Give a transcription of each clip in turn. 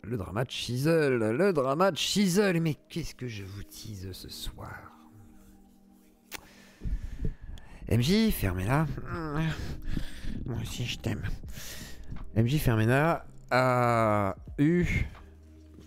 Le drama de Chisel, le drama de Chisel. Mais qu'est-ce que je vous tease ce soir? MJ, fermez-la. Moi aussi, je t'aime. MJ Fermena a eu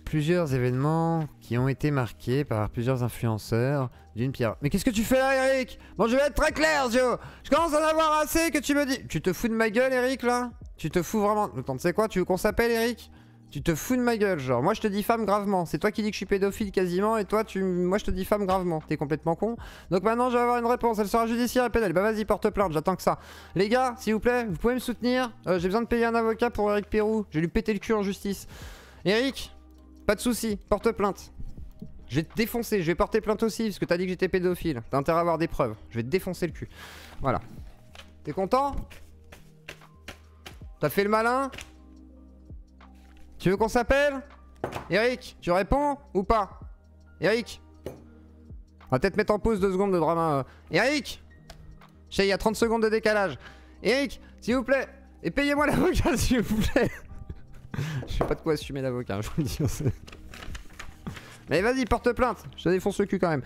plusieurs événements qui ont été marqués par plusieurs influenceurs d'une pierre. Mais qu'est-ce que tu fais là, Eric? Bon, je vais être très clair, Zio. Je commence à en avoir assez que tu me dis... Tu te fous de ma gueule, Eric, là? Tu te fous vraiment... Attends, tu sais quoi? Tu veux qu'on s'appelle, Eric? Tu te fous de ma gueule, genre. Moi, je te diffame gravement. C'est toi qui dis que je suis pédophile quasiment, et toi, moi, je te diffame gravement. T'es complètement con. Donc maintenant, je vais avoir une réponse. Elle sera judiciaire et pénale. Bah vas-y, porte plainte, j'attends que ça. Les gars, s'il vous plaît, vous pouvez me soutenir. J'ai besoin de payer un avocat pour Eric Pérou. Je vais lui péter le cul en justice. Eric, pas de soucis, porte plainte. Je vais te défoncer, je vais porter plainte aussi, parce que t'as dit que j'étais pédophile. T'as intérêt à avoir des preuves. Je vais te défoncer le cul. Voilà. T'es content? T'as fait le malin? Tu veux qu'on s'appelle? Eric, tu réponds ou pas? Eric, on va peut-être mettre en pause 2 secondes de drama. Eric, je sais, il y a 30 secondes de décalage. Eric, s'il vous plaît, et payez-moi l'avocat, s'il vous plaît. Je sais pas de quoi assumer l'avocat, je vous le dis. Mais vas-y, porte plainte, je te défonce le cul quand même.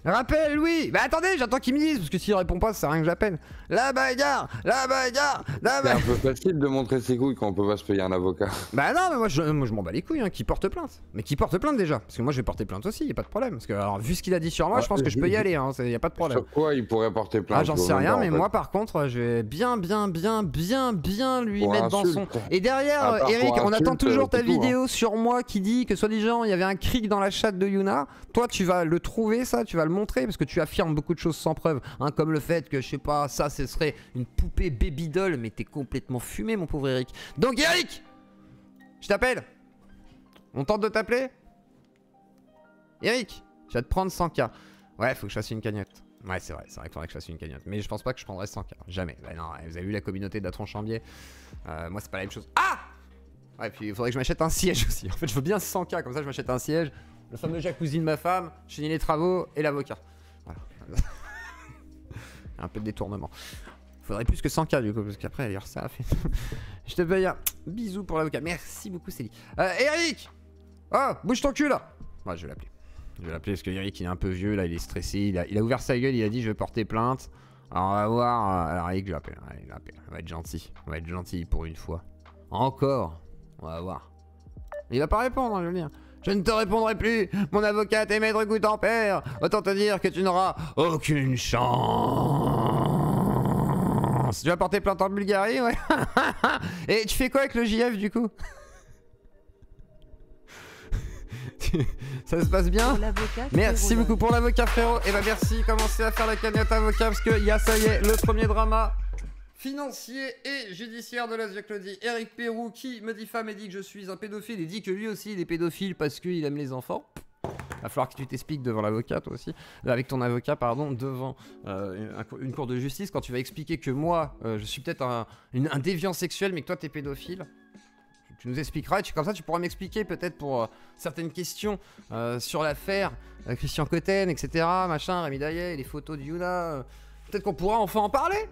Rappelle, Louis. Bah attendez, j'attends qu'il me dise, parce que s'il répond pas, ça sert à rien que j'appelle. La bagarre, la bagarre, la bagarre. C'est un peu facile de montrer ses couilles quand on peut pas se payer un avocat. Bah non, mais moi je m'en bats les couilles, hein, qui porte plainte. Mais qui porte plainte déjà, parce que moi je vais porter plainte aussi, y a pas de problème. Parce que alors, vu ce qu'il a dit sur moi, je pense que je peux y aller, hein, y a pas de problème. Sur quoi il pourrait porter plainte? Ah j'en sais rien, mais moi par contre, je vais bien lui mettre dans son... Et derrière, Eric, on attend toujours ta vidéo sur moi qui dit que soi-disant il y avait un cric dans la chatte de Yuna. Toi tu vas le trouver ça, tu vas le montrer, parce que tu affirmes beaucoup de choses sans preuve, hein, comme le fait que je sais pas, ça ce serait une poupée baby doll, mais t'es complètement fumé mon pauvre Eric. Donc Eric, je t'appelle. On tente de t'appeler? Eric, je vais te prendre 100K. Ouais, faut que je fasse une cagnotte. Ouais, c'est vrai qu'il faudrait que je fasse une cagnotte. Mais je pense pas que je prendrai 100K. Jamais. Bah non, vous avez vu la communauté d'Atron Chambier. Moi, c'est pas la même chose. Ah! Ouais, puis il faudrait que je m'achète un siège aussi. En fait, je veux bien 100K, comme ça je m'achète un siège. Le fameux jacuzzi de ma femme, je finis les travaux et l'avocat. Voilà. Un peu de détournement. Faudrait plus que 100K du coup, parce qu'après elle ça fait... Je te paye un bisou pour l'avocat. Merci beaucoup Célie. Eric! Oh, bouge ton cul là! Ouais, je vais l'appeler. Je vais l'appeler parce que Eric il est un peu vieux là, il est stressé. Il a ouvert sa gueule, il a dit je vais porter plainte. Alors on va voir. Alors Eric, je l'appelle. Allez, on va être gentil. On va être gentil pour une fois. Encore. On va voir. Il va pas répondre, je veux dire. Je ne te répondrai plus. Mon avocat est maître Goût-en-Père. Autant te dire que tu n'auras aucune chance. Tu vas porter plainte en Bulgarie, ouais. Et tu fais quoi avec le JF du coup? Ça se passe bien? Merci beaucoup pour l'avocat frérot. Et bah merci, commencez à faire la cagnotte avocat parce que ça y est, le premier drama financier et judiciaire de la Claudie. Eric Pérou qui me diffame et dit que je suis un pédophile et dit que lui aussi il est pédophile parce qu'il aime les enfants. Va falloir que tu t'expliques devant l'avocat toi aussi, avec ton avocat pardon, devant une cour de justice quand tu vas expliquer que moi je suis peut-être un déviant sexuel mais que toi t'es pédophile. Tu nous expliqueras et comme ça tu pourras m'expliquer peut-être pour certaines questions sur l'affaire Christian Cotten etc machin, Rémi Daillet, les photos de Yuna. Peut-être qu'on pourra enfin en parler.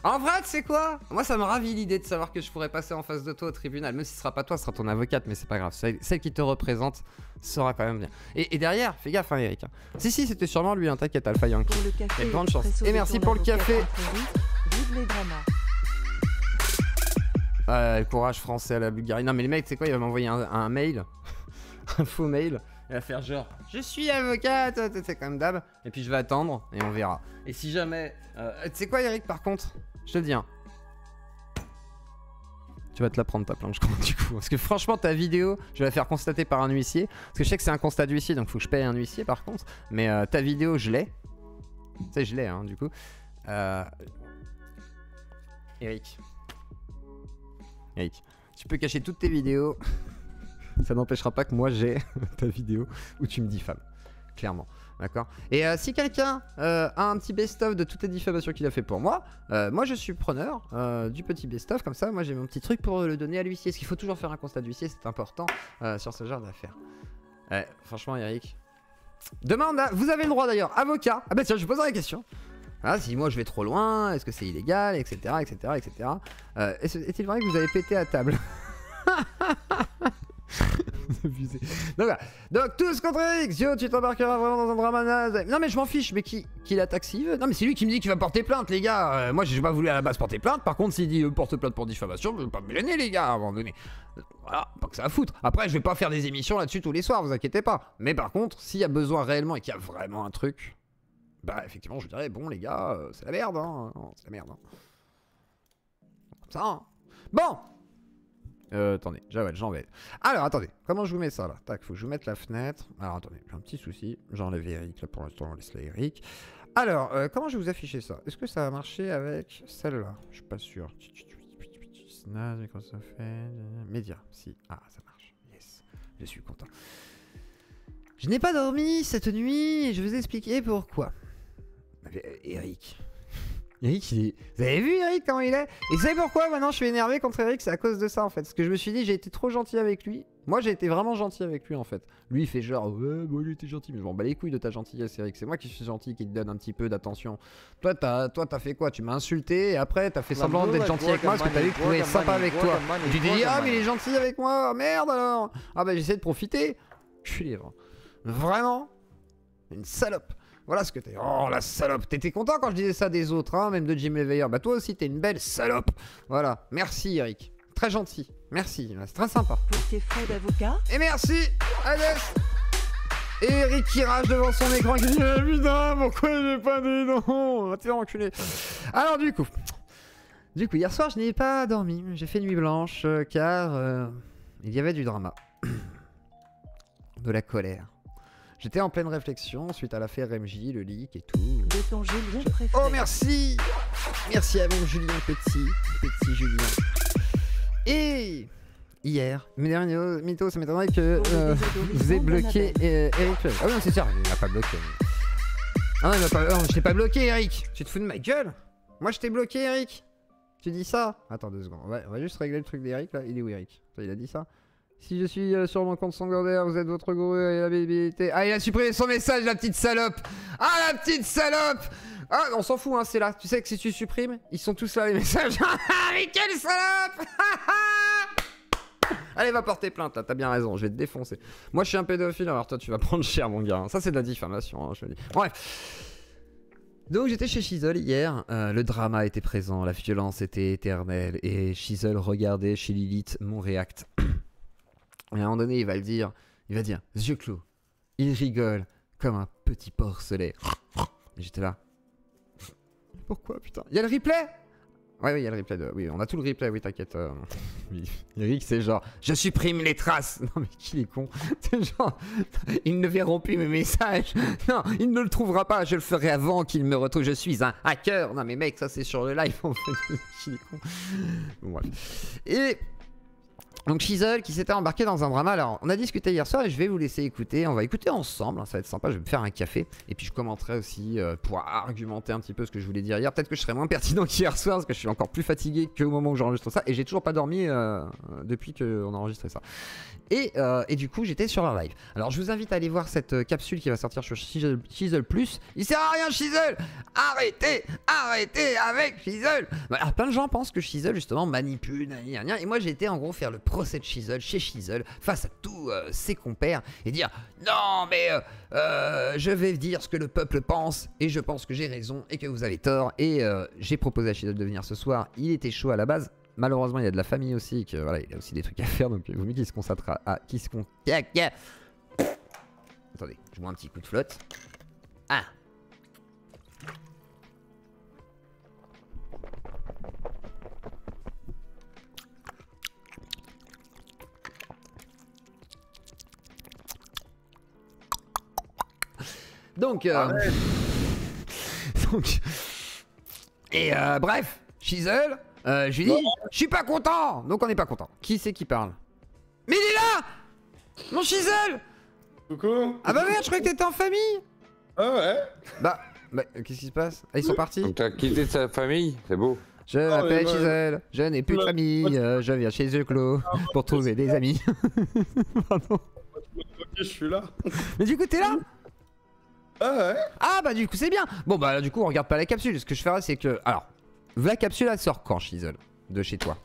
En vrai, tu sais quoi? Moi, ça me ravit l'idée de savoir que je pourrais passer en face de toi au tribunal. Même si ce sera pas toi, ce sera ton avocate, mais c'est pas grave. Celle qui te représente sera quand même bien. Et derrière, fais gaffe, hein, Eric. Si, c'était sûrement lui, hein, t'inquiète, Alpha Yankee. Et grande chance. Et merci pour le café. Vive les dramas. Courage français à la Bulgarie. Non, mais les mecs, tu sais quoi? Il va m'envoyer un mail, un faux mail. Il va faire genre, je suis avocate, c'est comme d'hab. Et puis je vais attendre et on verra. Et si jamais... tu sais quoi Eric par contre? Je te le dis hein. Tu vas te la prendre ta plainte je crois du coup. Parce que franchement ta vidéo, je vais la faire constater par un huissier. Parce que je sais que c'est un constat d'huissier donc faut que je paye un huissier par contre. Mais ta vidéo je l'ai. Tu sais je l'ai hein du coup. Eric, tu peux cacher toutes tes vidéos. Ça n'empêchera pas que moi j'ai ta vidéo où tu me diffames, clairement, d'accord. Et si quelqu'un a un petit best-of de toutes les diffamations qu'il a fait pour moi, moi je suis preneur du petit best-of, comme ça moi j'ai mon petit truc pour le donner à l'huissier, parce qu'il faut toujours faire un constat d'huissier, c'est important sur ce genre d'affaires. Franchement Eric, demain vous avez le droit d'ailleurs, avocat, ah bah tiens je vous poserai la question. Ah, si moi je vais trop loin, est-ce que c'est illégal, etc. Est-il vrai que vous avez pété à table? abusé. Donc voilà. Donc tous contre Eric. Zio, tu t'embarqueras vraiment dans un drama naze. Non mais je m'en fiche, mais qui l'attaque s'il veut. Non mais c'est lui qui me dit qu'il va porter plainte, les gars. Moi j'ai pas voulu à la base porter plainte. Par contre s'il dit porte plainte pour diffamation, je vais pas me gêner les gars à un moment donné. Voilà, pas que ça va foutre. Après je vais pas faire des émissions là-dessus tous les soirs, vous inquiétez pas. Mais par contre, s'il y a besoin réellement et qu'il y a vraiment un truc, bah effectivement je dirais bon les gars, c'est la merde hein. C'est la merde hein. Comme ça hein. Bon. Attendez, j'enlève. Alors, attendez, comment je vous mets ça là? Tac, faut que je vous mette la fenêtre. Alors, attendez, j'ai un petit souci. J'enlève Eric là pour l'instant, on laisse là Eric. Alors, comment je vais vous afficher ça? Est-ce que ça va marcher avec celle-là? Je suis pas sûr. Snaz, Microsoft, Média, si. Ah, ça marche. Yes, je suis content. Je n'ai pas dormi cette nuit et je vais vous expliquer pourquoi. Eric. Eric, il est... Vous avez vu Eric comment il est? Et vous savez pourquoi maintenant je suis énervé contre Eric? C'est à cause de ça en fait. Parce que je me suis dit j'ai été trop gentil avec lui. Moi j'ai été vraiment gentil avec lui en fait. Lui il fait genre ouais bon il était gentil. Mais je m'en bats les couilles de ta gentillesse Eric. C'est moi qui suis gentil qui te donne un petit peu d'attention. Toi t'as fait quoi? Tu m'as insulté et après t'as fait semblant d'être gentil avec moi parce que t'as vu que je pouvais être sympa avec toi. Et tu t'es dit ah mais il est gentil avec moi. Merde alors. Ah bah j'essaie de profiter. Je suis libre. Vraiment une salope. Voilà ce que t'es. Oh la salope. T'étais content quand je disais ça des autres, hein, même de Jim Leveilleur. Bah toi aussi t'es une belle salope. Voilà. Merci Eric. Très gentil. Merci. C'est très sympa. Pour tes frais d'avocat. Et merci Agnès. Et Eric qui rage devant son écran qui dit eh, putain pourquoi j'ai pas dit non. T'es enculé. Alors du coup hier soir je n'ai pas dormi. J'ai fait nuit blanche car il y avait du drama. De la colère. J'étais en pleine réflexion suite à l'affaire MJ, le leak et tout. De ton Julien préféré. Oh merci. Merci à mon Julien petit Julien. Et hier, Mytho, ça m'étonnerait que vous ayez bloqué Eric. Ah oui non c'est sûr, il m'a pas bloqué. Ah non, il m'a pas... non je t'ai pas bloqué Eric. Tu te fous de ma gueule? Moi je t'ai bloqué Eric. Tu dis ça? Attends 2 secondes, on va juste régler le truc d'Eric là. Il est où Eric? Il a dit ça? Si je suis sur mon compte secondaire, vous êtes votre gourou et la visibilité. Ah, il a supprimé son message, la petite salope. Ah, la petite salope. Ah, on s'en fout, hein, c'est là. Tu sais que si tu supprimes, ils sont tous là, les messages. Mais quelle salope. Allez, va porter plainte, là, t'as bien raison, je vais te défoncer. Moi, je suis un pédophile, alors toi, tu vas prendre cher, mon gars. Ça, c'est de la diffamation, hein, je te dis. Bref. Donc j'étais chez Shizzle hier, le drama était présent, la violence était éternelle et Shizzle regardait chez Lilith mon react. Et à un moment donné, il va dire, yeux clos. Il rigole comme un petit porcelet. Et j'étais là. Pourquoi, putain? Il y a le replay? Ouais, oui, il y a le replay. Oui, on a tout le replay, oui, t'inquiète. Eric, c'est genre, je supprime les traces. Non, mais qui est con? C'est genre, ils ne verront plus mes messages. Non, il ne le trouvera pas. Je le ferai avant qu'il me retrouve. Je suis un hacker. Non, mais mec, ça, c'est sur le live. En fait, qui est con? Bon, bref. Et... donc Shizzle qui s'était embarqué dans un drama. Alors on a discuté hier soir et je vais vous laisser écouter. On va écouter ensemble, hein, ça va être sympa. Je vais me faire un café et puis je commenterai aussi pour argumenter un petit peu ce que je voulais dire hier. Peut-être que je serai moins pertinent qu'hier soir parce que je suis encore plus fatigué qu'au moment où j'enregistre ça. Et j'ai toujours pas dormi depuis qu'on a enregistré ça. Et du coup j'étais sur leur live. Alors je vous invite à aller voir cette capsule qui va sortir sur Shizzle Plus. Il sert à rien Shizzle. Arrêtez avec Shizzle. Alors plein de gens pensent que Shizzle justement manipule et moi j'ai été en gros faire le procès de Shizzle chez Shizzle face à tous ses compères et dire non mais je vais dire ce que le peuple pense et je pense que j'ai raison et que vous avez tort et j'ai proposé à Shizzle de venir ce soir. Il était chaud à la base. Malheureusement il y a de la famille aussi que voilà il a aussi des trucs à faire donc il vaut mieux qu'il se concentre à attendez je bois un petit coup de flotte. Ah donc bref Shizzle je lui dis je suis pas content donc on n'est pas content. Qui c'est qui parle? Mais il est là mon Shizzle. Coucou. Ah bah merde je croyais que t'étais en famille. Ah ouais. Bah qu'est-ce qui se passe? Ah ils sont partis. Donc t'as quitté sa famille, c'est beau. Je m'appelle Shizzle, je n'ai plus de famille, je viens chez The Clos pour trouver des amis. Pardon. Ok, je suis là. Mais du coup t'es là? Ah ouais. Ah bah du coup c'est bien. Bon bah du coup on regarde pas la capsule. Ce que je ferai c'est que... alors, la capsule elle sort quand Shizzle? De chez toi?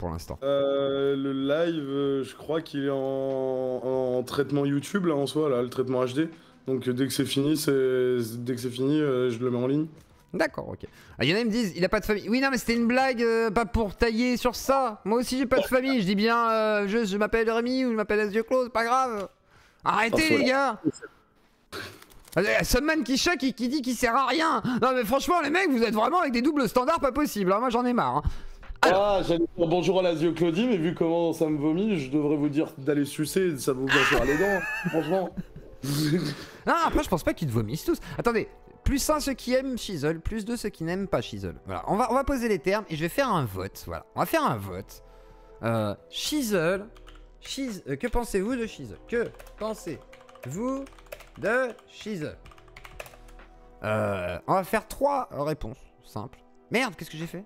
pour l'instant. Le live, je crois qu'il est en traitement YouTube là en soi, là, le traitement HD. Donc dès que c'est fini, je le mets en ligne. D'accord, ok. Ah, y en a qui me disent, il a pas de famille. Oui, non, mais c'était une blague, pas pour tailler sur ça. Moi aussi, j'ai pas de famille. Je dis bien, je m'appelle Rémi ou je m'appelle As Yeux Clos, c'est pas grave. Arrêtez, les gars. Sunman qui choque et qui dit qu'il sert à rien. Non, mais franchement, les mecs, vous êtes vraiment avec des doubles standards pas possible. Hein. Moi, j'en ai marre. Hein. Ah, j'allais dire bonjour à Las Yeux Claudie, mais vu comment ça me vomit, je devrais vous dire d'aller sucer, ça vous blanchira les dents, franchement. Non, après, je pense pas qu'ils te vomissent tous. Attendez. Plus 1 ceux qui aiment Shizzle, plus 2 ceux qui n'aiment pas Shizzle. Voilà, on va poser les termes et je vais faire un vote. Voilà, on va faire un vote. Shizzle, que pensez-vous de Shizzle? Que pensez-vous de Shizzle? On va faire 3 réponses simples. Merde, qu'est-ce que j'ai fait?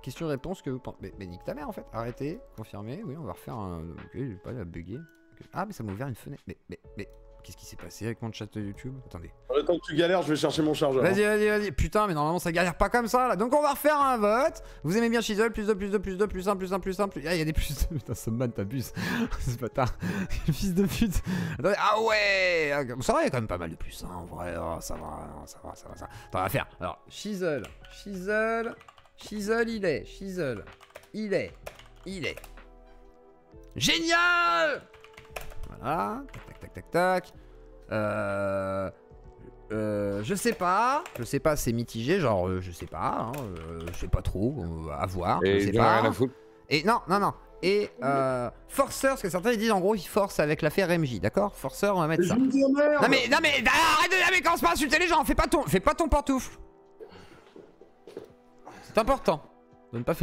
Question-réponse que vous pensez. Mais nique ta mère en fait. Arrêtez, confirmez. Oui, on va refaire un. Ok, j'ai pas bugger. Okay. Ah, mais ça m'a ouvert une fenêtre. Mais. Qu'est-ce qui s'est passé avec mon chat de YouTube? Attendez. Le temps que tu galères, je vais chercher mon chargeur. Vas-y. Putain, mais normalement ça galère pas comme ça là. Donc on va refaire un vote. Vous aimez bien Shizzle? Plus 2, plus 2, plus 2, plus 1, plus 1, plus 1, plus. Ah, il y a des plus 2. Putain, Sunman, t'abuses. C'est bâtard. Fils de pute. Attendez. Ah ouais. Ça va, il y a quand même pas mal de plus 1 en vrai. Oh, ça va. Attends, on va faire. Alors, Shizzle, il est. Génial! Voilà, tac. Je sais pas, c'est mitigé, genre je sais pas, je sais pas trop, à voir, Et je sais j'en ai pas. rien à foutre. Et non. Et forceur, parce que certains ils disent en gros ils forcent avec l'affaire MJ, d'accord? Forceur, on va mettre ça. Non mais arrête, commence pas à insulter les gens, fais pas ton pantoufle. C'est important. Donne pas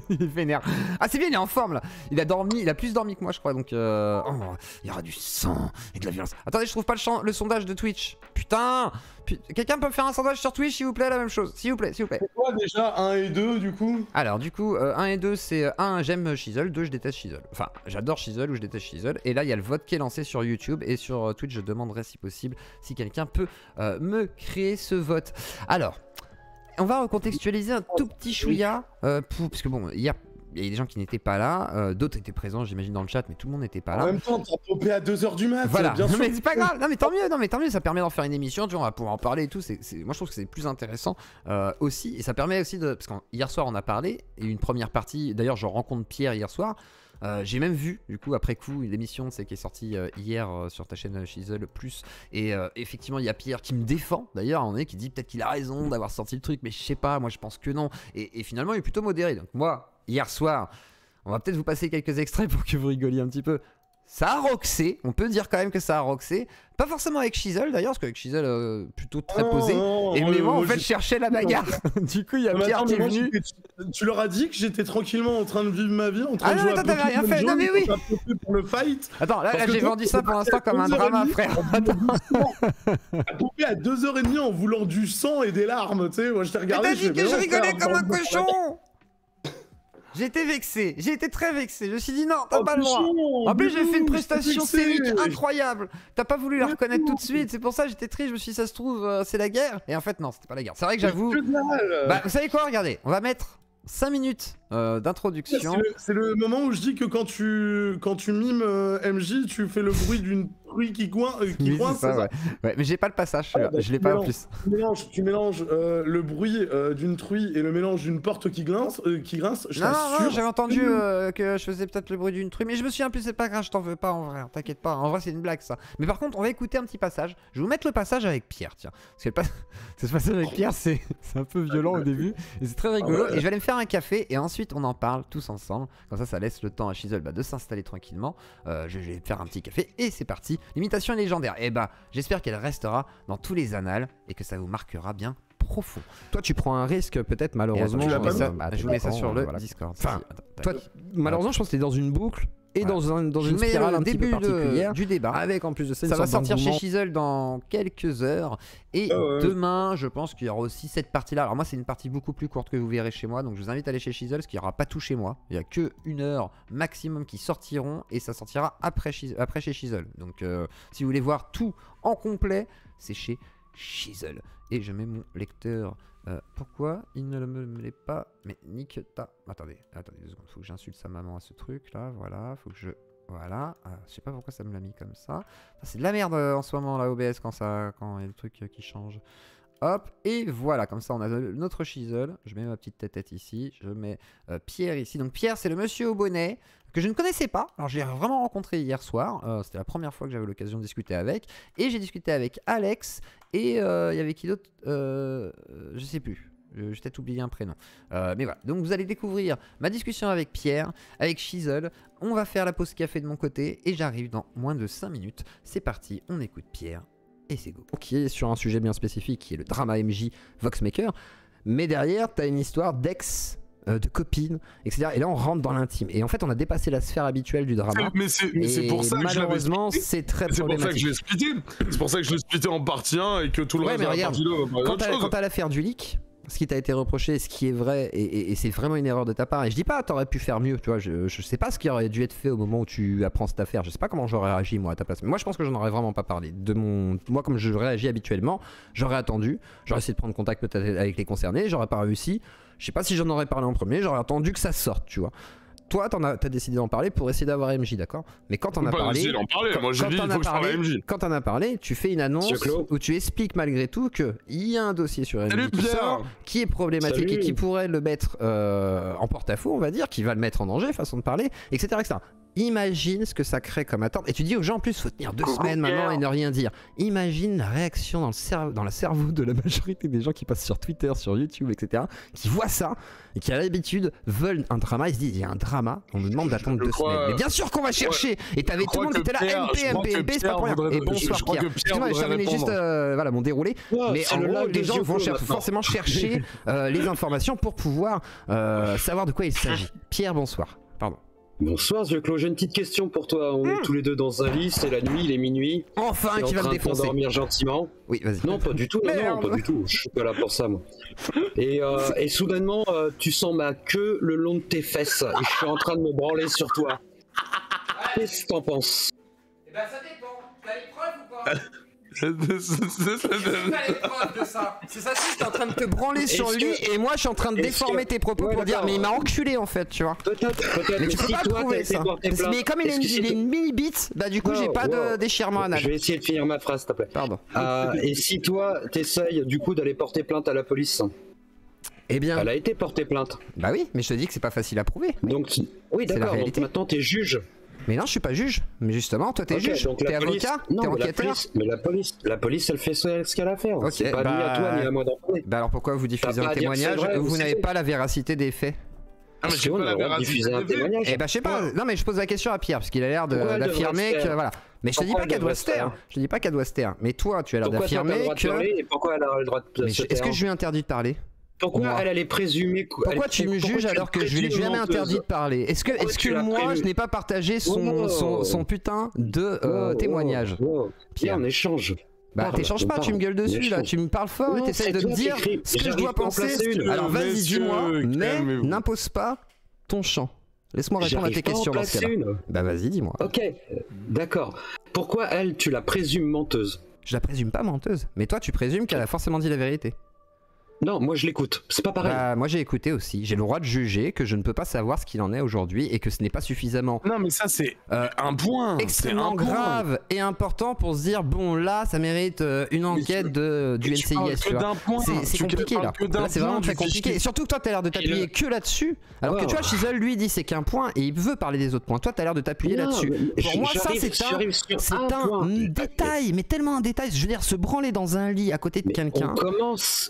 il vénère. Ah c'est bien, il est en forme là. Il a plus dormi que moi je crois donc il y aura du sang et de la violence. Attendez, je trouve pas le sondage de Twitch. Putain. Quelqu'un peut me faire un sondage sur Twitch s'il vous plaît, la même chose. S'il vous plaît. C'est quoi déjà 1 et 2 du coup? Alors du coup 1 et 2 c'est 1 j'aime Shizzle, 2 je déteste Shizzle. Enfin j'adore Shizzle ou je déteste Shizzle. Et là il y a le vote qui est lancé sur YouTube et sur Twitch je demanderai si possible si quelqu'un peut me créer ce vote. Alors on va recontextualiser un tout petit chouïa, parce que bon, hier, il y a des gens qui n'étaient pas là, d'autres étaient présents, j'imagine, dans le chat, mais tout le monde n'était pas là. En même temps, t'as popé à 2h du mat, voilà. bien sûr. Mais c'est pas grave, non mais tant mieux, ça permet d'en faire une émission, tu vois, on va pouvoir en parler et tout, moi je trouve que c'est plus intéressant aussi, et ça permet aussi de, parce qu'hier soir on a parlé, et une première partie, d'ailleurs je rencontre Pierre hier soir, j'ai même vu du coup après coup l'émission qui est sortie hier sur ta chaîne Shizzle Plus et effectivement il y a Pierre qui me défend d'ailleurs, qui dit peut-être qu'il a raison d'avoir sorti le truc mais je sais pas, moi je pense que non et finalement il est plutôt modéré. Donc moi hier soir on va peut-être vous passer quelques extraits pour que vous rigoliez un petit peu. Ça a roxé, on peut dire quand même que ça a roxé. Pas forcément avec Shizzle d'ailleurs, parce qu'avec Shizzle plutôt très posé. Mais moi en fait je cherchais la bagarre. Du coup il y a Pierre qui est venu. Tu leur as dit que j'étais tranquillement en train de vivre ma vie, en train de jouer à t'avais rien fait, non mais oui. Pour le fight. Attends, là j'ai vendu ça pour l'instant comme un drama frère. Popé à 2h30 en voulant du sang et des larmes, tu sais, moi je t'ai regardé. Mais t'as dit que je rigolais comme un cochon. J'étais vexé, j'ai été très vexé, je me suis dit non, t'as pas le droit. En plus j'ai fait une prestation scénique incroyable. T'as pas voulu la reconnaître tout de suite, c'est pour ça que j'étais triste, je me suis dit ça se trouve c'est la guerre. Et en fait non, c'était pas la guerre. C'est vrai que j'avoue. Bah vous savez quoi, regardez, on va mettre 5 minutes d'introduction. C'est le moment où je dis que quand tu mimes MJ, tu fais le bruit d'une truie qui coince. Ouais, mais j'ai pas le passage, je l'ai pas en plus. Tu mélanges le bruit d'une truie et le mélange d'une porte qui grince, Non, j'avais entendu que je faisais peut-être le bruit d'une truie, mais je me souviens plus, c'est pas grave, je t'en veux pas en vrai, t'inquiète pas, en vrai c'est une blague ça. Mais par contre, on va écouter un petit passage, je vais vous mettre le passage avec Pierre, tiens. Parce que ce passage avec Pierre, c'est un peu violent au début, et c'est très rigolo, et je vais aller me faire un café, et ensuite on en parle tous ensemble, comme ça laisse le temps à Shizzle de s'installer tranquillement. Je vais faire un petit café, et c'est parti. L'imitation est légendaire, et bah j'espère qu'elle restera dans tous les annales, et que ça vous marquera bien profond. Toi tu prends un risque peut-être malheureusement. Je vous mets ça sur le Discord. Enfin, toi malheureusement je pense que t'es dans une boucle et dans une spirale un petit peu particulière du débat. Avec en plus de ça, ça va sortir chez Shizzle dans quelques heures. Et demain, je pense qu'il y aura aussi cette partie-là. Alors moi, c'est une partie beaucoup plus courte que vous verrez chez moi. Donc je vous invite à aller chez Shizzle, parce qu'il n'y aura pas tout chez moi. Il n'y a que 1 heure maximum qui sortiront. Et ça sortira après chez Shizzle. Donc si vous voulez voir tout en complet, c'est chez Shizzle. Et je mets mon lecteur Pourquoi il ne me l'est pas? Mais nique ta... Attendez 2 secondes, faut que j'insulte sa maman à ce truc là, voilà, faut que je... Voilà, je sais pas pourquoi ça me l'a mis comme ça. C'est de la merde en ce moment la OBS quand il y a le truc qui change. Hop, et voilà, comme ça on a notre chisel. Je mets ma petite tête ici, je mets Pierre ici. Donc Pierre c'est le monsieur au bonnet que je ne connaissais pas. Alors je l'ai vraiment rencontré hier soir, c'était la première fois que j'avais l'occasion de discuter avec. Et j'ai discuté avec Alex et il y avait qui d'autre, je sais plus. J'ai peut-être oublié un prénom. Mais voilà, donc vous allez découvrir ma discussion avec Pierre, avec Chisel. On va faire la pause café de mon côté et j'arrive dans moins de 5 minutes. C'est parti, on écoute Pierre. Et c'est go. Qui est sur un sujet bien spécifique qui est le drama MJ Voxmaker. Mais derrière, t'as une histoire d'ex, de copine, etc. Et là, on rentre dans l'intime. Et en fait, on a dépassé la sphère habituelle du drama. Mais c'est pour ça que malheureusement, c'est très problématique. C'est pour ça que je l'ai splitté en partie 1 et que tout le reste de la partie 2 va parler d'autre chose. Quant à l'affaire du leak, ce qui t'a été reproché, ce qui est vrai, et c'est vraiment une erreur de ta part. Et je dis pas, t'aurais pu faire mieux, tu vois. Je sais pas ce qui aurait dû être fait au moment où tu apprends cette affaire. Je sais pas comment j'aurais réagi moi à ta place. Mais moi, je pense que j'en aurais vraiment pas parlé. Moi, comme je réagis habituellement, j'aurais attendu. J'aurais essayé de prendre contact peut-être avec les concernés. J'aurais pas réussi. Je sais pas si j'en aurais parlé en premier. J'aurais attendu que ça sorte, tu vois. Toi, t'as décidé d'en parler pour essayer d'avoir MJ, d'accord? Mais quand t'en as parlé, moi j'ai dit il faut que je parle à MJ. Quand t'en as parlé, tu fais une annonce où tu expliques malgré tout qu'il y a un dossier sur MJ qui sort, qui est problématique et qui pourrait le mettre en porte-à-faux, on va dire, qui va le mettre en danger, façon de parler, etc. etc. Imagine ce que ça crée comme attente. Et tu dis aux gens en plus, faut tenir 2 semaines maintenant et ne rien dire. Imagine la réaction dans le cerveau de la majorité des gens qui passent sur Twitter, sur YouTube, etc. qui voient ça et qui à l'habitude veulent un drama. Ils se disent, il y a un drama, on nous demande d'attendre 2 semaines. Mais bien sûr qu'on va chercher. Et t'avais tout le monde qui était là, MP, c'est pas pour rien. Et bonsoir Pierre. Excuse-moi, je terminais juste voilà, mon déroulé. Mais en gros, les gens vont forcément chercher les informations pour pouvoir savoir de quoi il s'agit. Pierre, bonsoir. Pardon. Bonsoir Claude, j'ai une petite question pour toi. On est tous les deux dans un lit, c'est la nuit, il est minuit. Enfin, qui va me défoncer. Dormir gentiment. Oui, vas-y. Non, pas du tout. Non, pas du tout. Je suis pas là pour ça, moi. Et soudainement, tu sens ma queue le long de tes fesses. Et je suis en train de me branler sur toi. Qu'est-ce que t'en penses? Eh ben, ça dépend. T'as les preuves ou pas? C'est ça. C'est ça, si t'es en train de te branler sur lui et moi je suis en train de déformer tes propos pour dire mais il m'a enculé en fait, tu vois. Peut-être. Mais tu peux pas prouver ça. Mais comme il est une mini bite, bah du coup j'ai pas de déchirement anal. Je vais essayer de finir ma phrase s'il te plaît. Pardon. Et si toi t'essayes du coup d'aller porter plainte à la police? Eh bien. Elle a été portée plainte. Bah oui, mais je te dis que c'est pas facile à prouver. Donc oui d'accord, donc maintenant t'es juge. Mais non, je suis pas juge. Mais justement, toi t'es juge, t'es avocat, t'es enquêteur. Mais la police, elle fait ce qu'elle a à faire. C'est pas ni à toi ni à moi d'en parler. Bah alors pourquoi vous diffusez un témoignage? Vous n'avez pas la véracité des faits. Ah mais j'ai pas la véracité un témoignage. Eh bah je sais pas. Non mais je pose la question à Pierre parce qu'il a l'air d'affirmer que voilà. Mais je te dis pas qu'elle doit se taire. Je te dis pas qu'elle doit se taire. Mais toi, tu as l'air d'affirmer que. Pourquoi elle a le droit de se taire? Est-ce que je lui ai interdit de parler? Pourquoi elle est présumée? Pourquoi tu me juges alors que je lui ai jamais interdit de parler? Est-ce que moi je n'ai pas partagé son putain de témoignage? Pierre, on échange. Bah t'échanges pas, tu me gueules dessus là, tu me parles fort et t'essayes de me dire ce que je dois penser. Alors vas-y dis-moi, mais n'impose pas ton champ. Laisse-moi répondre à tes questions dans ce cas-là. Bah vas-y dis-moi. Ok, d'accord. Pourquoi elle, tu la présumes menteuse? Je la présume pas menteuse, mais toi tu présumes qu'elle a forcément dit la vérité. Non, moi je l'écoute, c'est pas pareil. Bah, moi j'ai écouté aussi, j'ai le droit de juger que je ne peux pas savoir ce qu'il en est aujourd'hui et que ce n'est pas suffisamment. Non mais ça c'est un point extrêmement grave et important pour se dire bon là ça mérite une enquête du NCIS, tu vois. C'est compliqué là. Là c'est vraiment très compliqué. Et surtout que toi t'as l'air de t'appuyer que là-dessus. Alors que tu vois, Chisel lui dit c'est qu'un point et il veut parler des autres points. Toi t'as l'air de t'appuyer là-dessus. Pour moi ça c'est un détail, mais tellement un détail. Je veux dire se branler dans un lit à côté de quelqu'un.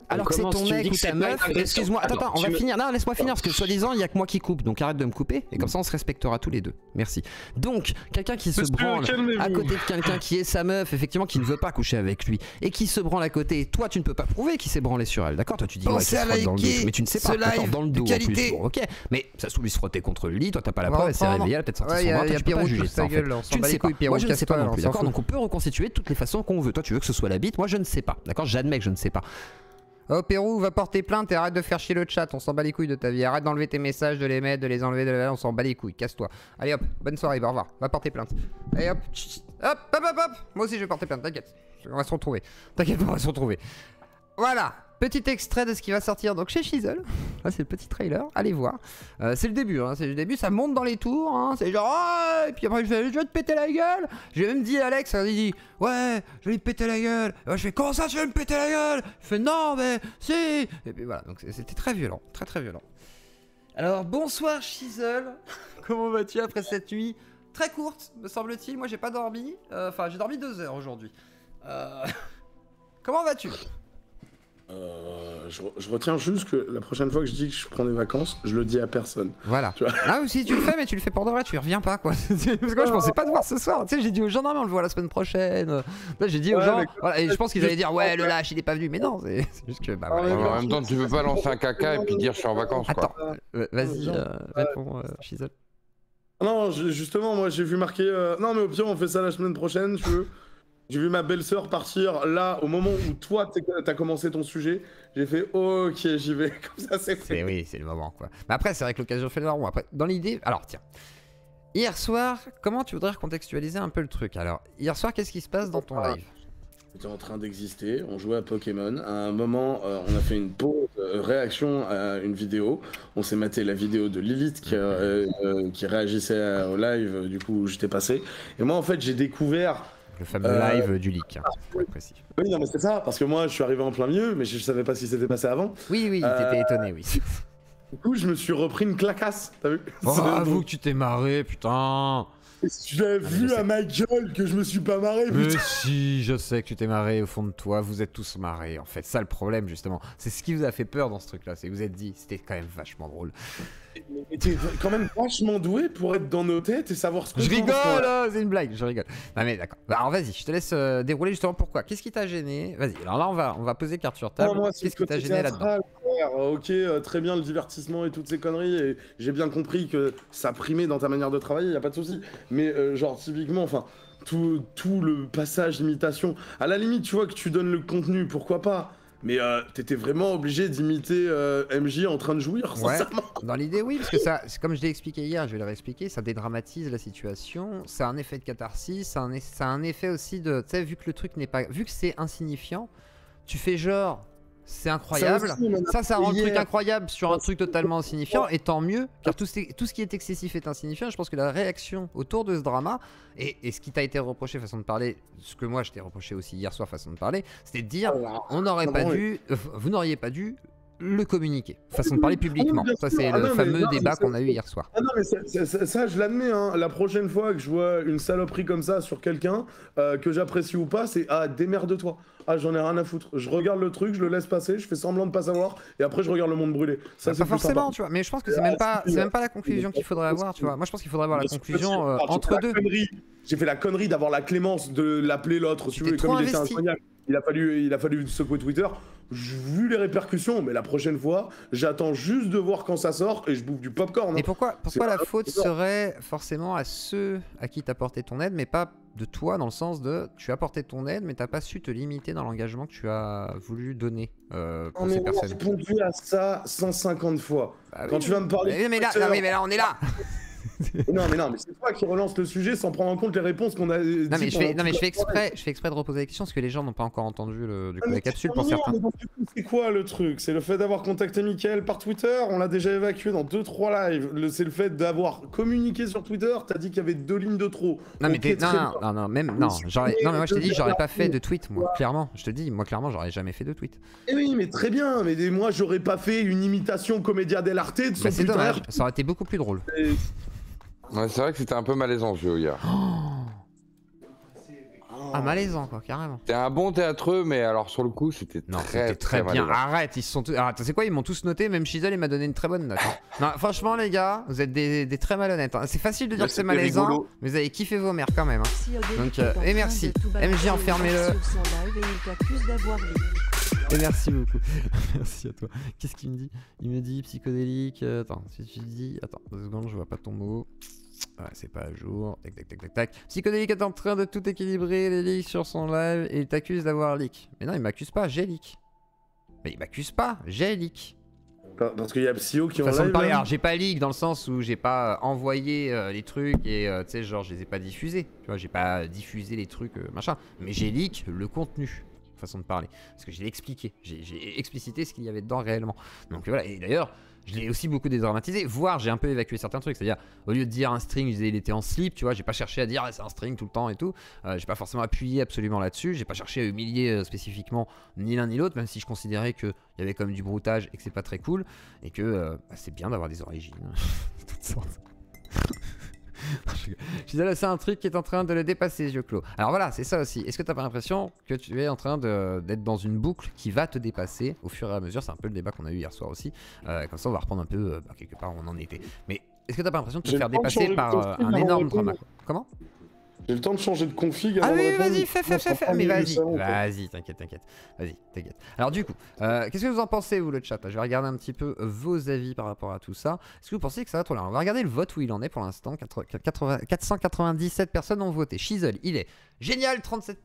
Alors que c'est ton mec ou ta meuf, excuse-moi, attends, on va finir, non laisse-moi finir parce que soi-disant il y a que moi qui coupe, donc arrête de me couper et comme ça on se respectera tous les deux, merci. Donc quelqu'un qui se branle à côté de quelqu'un qui est sa meuf, effectivement qui ne veut pas coucher avec lui et qui se branle à côté, toi tu ne peux pas prouver qu'il s'est branlé sur elle, d'accord? Toi tu dis ouais, c'est dans le dos, mais tu ne sais pas, d'accord, dans le dos en plus, bon, ok, mais ça se trouve il se frottait contre le lit, toi t'as pas la preuve, elle s'est réveillée, elle a peut-être sorti son bras, tu peux pas juger ça en fait. Tu ne sais pas, moi je ne sais pas non plus, d'accord? Donc on peut reconstituer de toutes les façons qu'on veut, toi tu veux que ce soit la bite, moi je ne sais pas, d'accord? J'admets que je ne sais pas. Oh Pérou, va porter plainte et arrête de faire chier le chat, on s'en bat les couilles de ta vie, arrête d'enlever tes messages, de les mettre, de les enlever, on s'en bat les couilles, casse-toi. Allez hop, bonne soirée, au revoir, va porter plainte. Allez hop, hop, moi aussi je vais porter plainte, t'inquiète, on va se retrouver. T'inquiète, on va se retrouver. Voilà, petit extrait de ce qui va sortir donc chez Shizzle. Là, c'est le petit trailer, allez voir. C'est le début, hein, c'est le début, ça monte dans les tours, hein, c'est genre, oh, et puis après je vais te péter la gueule. J'ai même dit à Alex, il dit, ouais, je vais te péter la gueule. Et moi, je fais, comment ça tu vas me péter la gueule? Je fais, non, mais si. Et puis voilà, donc c'était très violent, très violent. Alors, bonsoir Shizzle, comment vas-tu après cette nuit très courte, me semble-t-il? Moi, j'ai pas dormi, enfin, j'ai dormi 2 heures aujourd'hui. Comment vas-tu? Je retiens juste que la prochaine fois que je dis que je prends des vacances, je le dis à personne. Voilà. Ah aussi tu le fais, mais tu le fais pour de vrai, tu y reviens pas quoi. Parce que moi je pensais pas te voir ce soir. Tu sais, j'ai dit aux gendarmes on le voit la semaine prochaine. Là j'ai dit aux gens, voilà, et je pense qu'ils allaient dire ouais le lâche il est pas venu, mais non, c'est juste que bah voilà. En même temps tu peux pas lancer un caca et puis dire je suis en vacances quoi. Attends, vas-y, réponds Shizzle. Non, justement moi j'ai vu marquer. Non mais au pire on fait ça la semaine prochaine, tu veux. J'ai vu ma belle-sœur partir là au moment où toi t'as commencé ton sujet. J'ai fait ok j'y vais, comme ça c'est fait. Oui, c'est le moment quoi. Mais après c'est vrai que l'occasion fait le larron. Après dans l'idée, alors tiens. Hier soir, comment tu voudrais recontextualiser un peu le truc? Alors hier soir qu'est-ce qui se passe dans ton live? J'étais en train d'exister, on jouait à Pokémon. À un moment, on a fait une pause réaction à une vidéo. On s'est maté la vidéo de Lilith qui réagissait au live du coup où j'étais passé. Et moi en fait j'ai découvert le fameux live du leak, hein, pour être précis. Oui, non, mais c'est ça, parce que moi, je suis arrivé en plein milieu, mais je savais pas si c'était passé avant. Oui, t'étais étonné, oui. Du coup, je me suis repris une clacasse, t'as vu? Oh, avoue que tu t'es marré, putain. Tu l'as vu à ma gueule que je me suis pas marré, putain. Mais si, je sais que tu t'es marré au fond de toi, vous êtes tous marrés, en fait. Ça, le problème, justement. C'est ce qui vous a fait peur dans ce truc-là, c'est que vous êtes dit, c'était quand même vachement drôle. Mais t'es quand même vachement doué pour être dans nos têtes et savoir ce que je rigole, c'est une blague, je rigole. Non mais d'accord. Bah, alors vas-y, je te laisse dérouler justement pourquoi. Qu'est-ce qui t'a gêné? Vas-y, alors là on va poser carte sur table. Qu'est-ce qui t'a gêné là-dedans? Ok, très bien le divertissement et toutes ces conneries, et j'ai bien compris que ça primait dans ta manière de travailler, y a pas de souci. Mais genre typiquement, enfin, tout le passage imitation, à la limite tu vois que tu donnes le contenu, pourquoi pas? Mais t'étais vraiment obligé d'imiter MJ en train de jouir, sincèrement. Dans l'idée, oui, parce que ça, comme je l'ai expliqué hier, je vais le réexpliquer, ça dédramatise la situation, ça a un effet de catharsis, ça a un effet aussi de, tu sais, vu que le truc n'est pas, vu que c'est insignifiant, tu fais genre, c'est incroyable, ça rend le truc incroyable sur un truc totalement insignifiant, et tant mieux, car tout ce qui est excessif est insignifiant. Je pense que la réaction autour de ce drama, et ce qui t'a été reproché façon de parler, ce que moi je t'ai reproché aussi hier soir façon de parler, c'était de dire, on n'aurait pas dû, vous n'auriez pas dû le communiquer, façon de parler publiquement. Ça c'est le fameux débat qu'on a eu hier soir. Ah non mais ça je l'admets, hein. La prochaine fois que je vois une saloperie comme ça sur quelqu'un, que j'apprécie ou pas, c'est ah démerde-toi. Ah j'en ai rien à foutre. Je regarde le truc, je le laisse passer, je fais semblant de pas savoir, et après je regarde le monde brûler. Ça c'est pas forcément, tu vois. Mais je pense que c'est même pas la conclusion qu'il faudrait avoir, tu vois. Moi je pense qu'il faudrait avoir la conclusion entre deux. J'ai fait la connerie d'avoir la clémence de l'appeler l'autre, tu veux, comme il était incroyable. Il a fallu secouer Twitter. Vu les répercussions, mais la prochaine fois, j'attends juste de voir quand ça sort et je bouffe du popcorn. Et pourquoi la faute serait forcément à ceux à qui t'as porté ton aide, mais pas de toi, dans le sens de tu as porté ton aide, mais t'as pas su te limiter dans l'engagement que tu as voulu donner pour ces personnes. J'ai répondu à ça 150 fois. Bah, quand tu vas me parler. Mais là, on est là. non mais c'est toi qui relance le sujet sans prendre en compte les réponses qu'on a dit. Non mais je fais exprès de reposer la question parce que les gens n'ont pas encore entendu la capsule pour certains. C'est quoi le truc? C'est le fait d'avoir contacté Mickaël par Twitter, on l'a déjà évacué dans 2-3 lives. C'est le fait d'avoir communiqué sur Twitter, t'as dit qu'il y avait 2 lignes de trop. Non mais non, mais moi je t'ai dit j'aurais pas fait de tweet, moi clairement. Je te dis, moi clairement j'aurais jamais fait de tweet. Eh oui mais très bien, mais moi j'aurais pas fait une imitation Commedia dell'arte de son Twitter. C'est dommage, ça aurait été beaucoup plus drôle. Ouais, c'est vrai que c'était un peu malaisant ce jeu hier. Ah malaisant quoi, carrément. C'était un bon théâtreux, mais alors sur le coup c'était très bien. Arrête, ils se sont tous... Ah, tu sais quoi, ils m'ont tous noté, même Shizzle il m'a donné une très bonne note. Non franchement les gars, vous êtes des très malhonnêtes. C'est facile de dire que c'est malaisant, rigolo. Mais vous avez kiffé vos mères quand même. Hein. Donc et merci. MJ enfermez-le. Et merci beaucoup. Merci à toi. Qu'est-ce qu'il me dit? Il me dit psychodélique. Attends, si tu dis. Attends, 2 secondes, je vois pas ton mot. Ouais, c'est pas à jour. Tac. Psychodélique est en train de tout équilibrer les leaks sur son live et il t'accuse d'avoir leak. Mais non, il m'accuse pas, j'ai leak. Mais il m'accuse pas, j'ai leak. Parce qu'il y a Psyo qui en live. Alors, j'ai pas leak dans le sens où j'ai pas envoyé les trucs et tu sais, genre, je les ai pas diffusés. Tu vois, j'ai pas diffusé les trucs machin. Mais j'ai leak le contenu. façon de parler. Parce que j'ai expliqué, j'ai explicité ce qu'il y avait dedans réellement. Donc voilà, et d'ailleurs, je l'ai aussi beaucoup dédramatisé, voire j'ai un peu évacué certains trucs. C'est-à-dire, au lieu de dire un string, je disais il était en slip, tu vois, j'ai pas cherché à dire c'est un string tout le temps et tout. J'ai pas forcément appuyé absolument là-dessus, j'ai pas cherché à humilier spécifiquement ni l'un ni l'autre, même si je considérais qu'il y avait comme du broutage et que c'est pas très cool, et que c'est bien d'avoir des origines. De toutes sortes. Je disais là, c'est un truc qui est en train de le dépasser, yeux clos. Alors voilà, c'est ça aussi. Est-ce que t'as pas l'impression que tu es en train d'être dans une boucle qui va te dépasser au fur et à mesure? C'est un peu le débat qu'on a eu hier soir aussi. Comme ça, on va reprendre un peu quelque part où on en était. Mais est-ce que t'as pas l'impression de te faire dépasser par un énorme drama? Comment? J'ai le temps de changer de config. Ah oui, vas-y, fais. Mais vas-y, t'inquiète. Vas-y, t'inquiète. Alors du coup, qu'est-ce que vous en pensez, vous, le chat? Je vais regarder un petit peu vos avis par rapport à tout ça. Est-ce que vous pensez que ça va trop là? On va regarder le vote où il en est pour l'instant. 497 personnes ont voté. Shizzle, il est génial, 37%.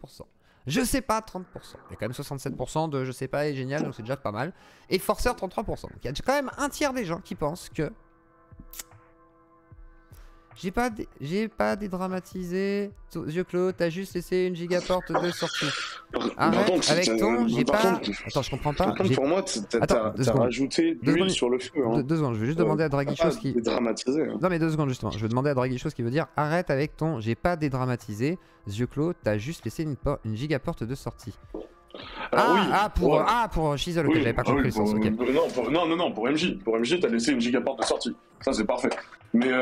Je sais pas, 30%. Il y a quand même 67% de je sais pas et génial, donc c'est déjà pas mal. Et Forceur, 33%. Donc il y a quand même un tiers des gens qui pensent que... J'ai pas dédramatisé. Yeux clos, t'as juste laissé une gigaporte de sortie. Arrête avec ton. J'ai pas. Attends, je comprends pas. Par contre, pour moi, t'as rajouté de l'huile sur le feu. Hein. Deux secondes, je vais juste demander à Dragichos qui. Dédramatiser. Hein. Non, mais 2 secondes justement. Je vais demander à Dragichos qui veut dire arrête avec ton. J'ai pas dédramatisé. Yeux clos, t'as juste laissé une gigaporte de sortie. Pour Shizzle, ok, j'avais pas compris le sens. Okay. Non, pour MJ. Pour MJ, t'as laissé une gigaporte de sortie. Ça, c'est parfait. Mais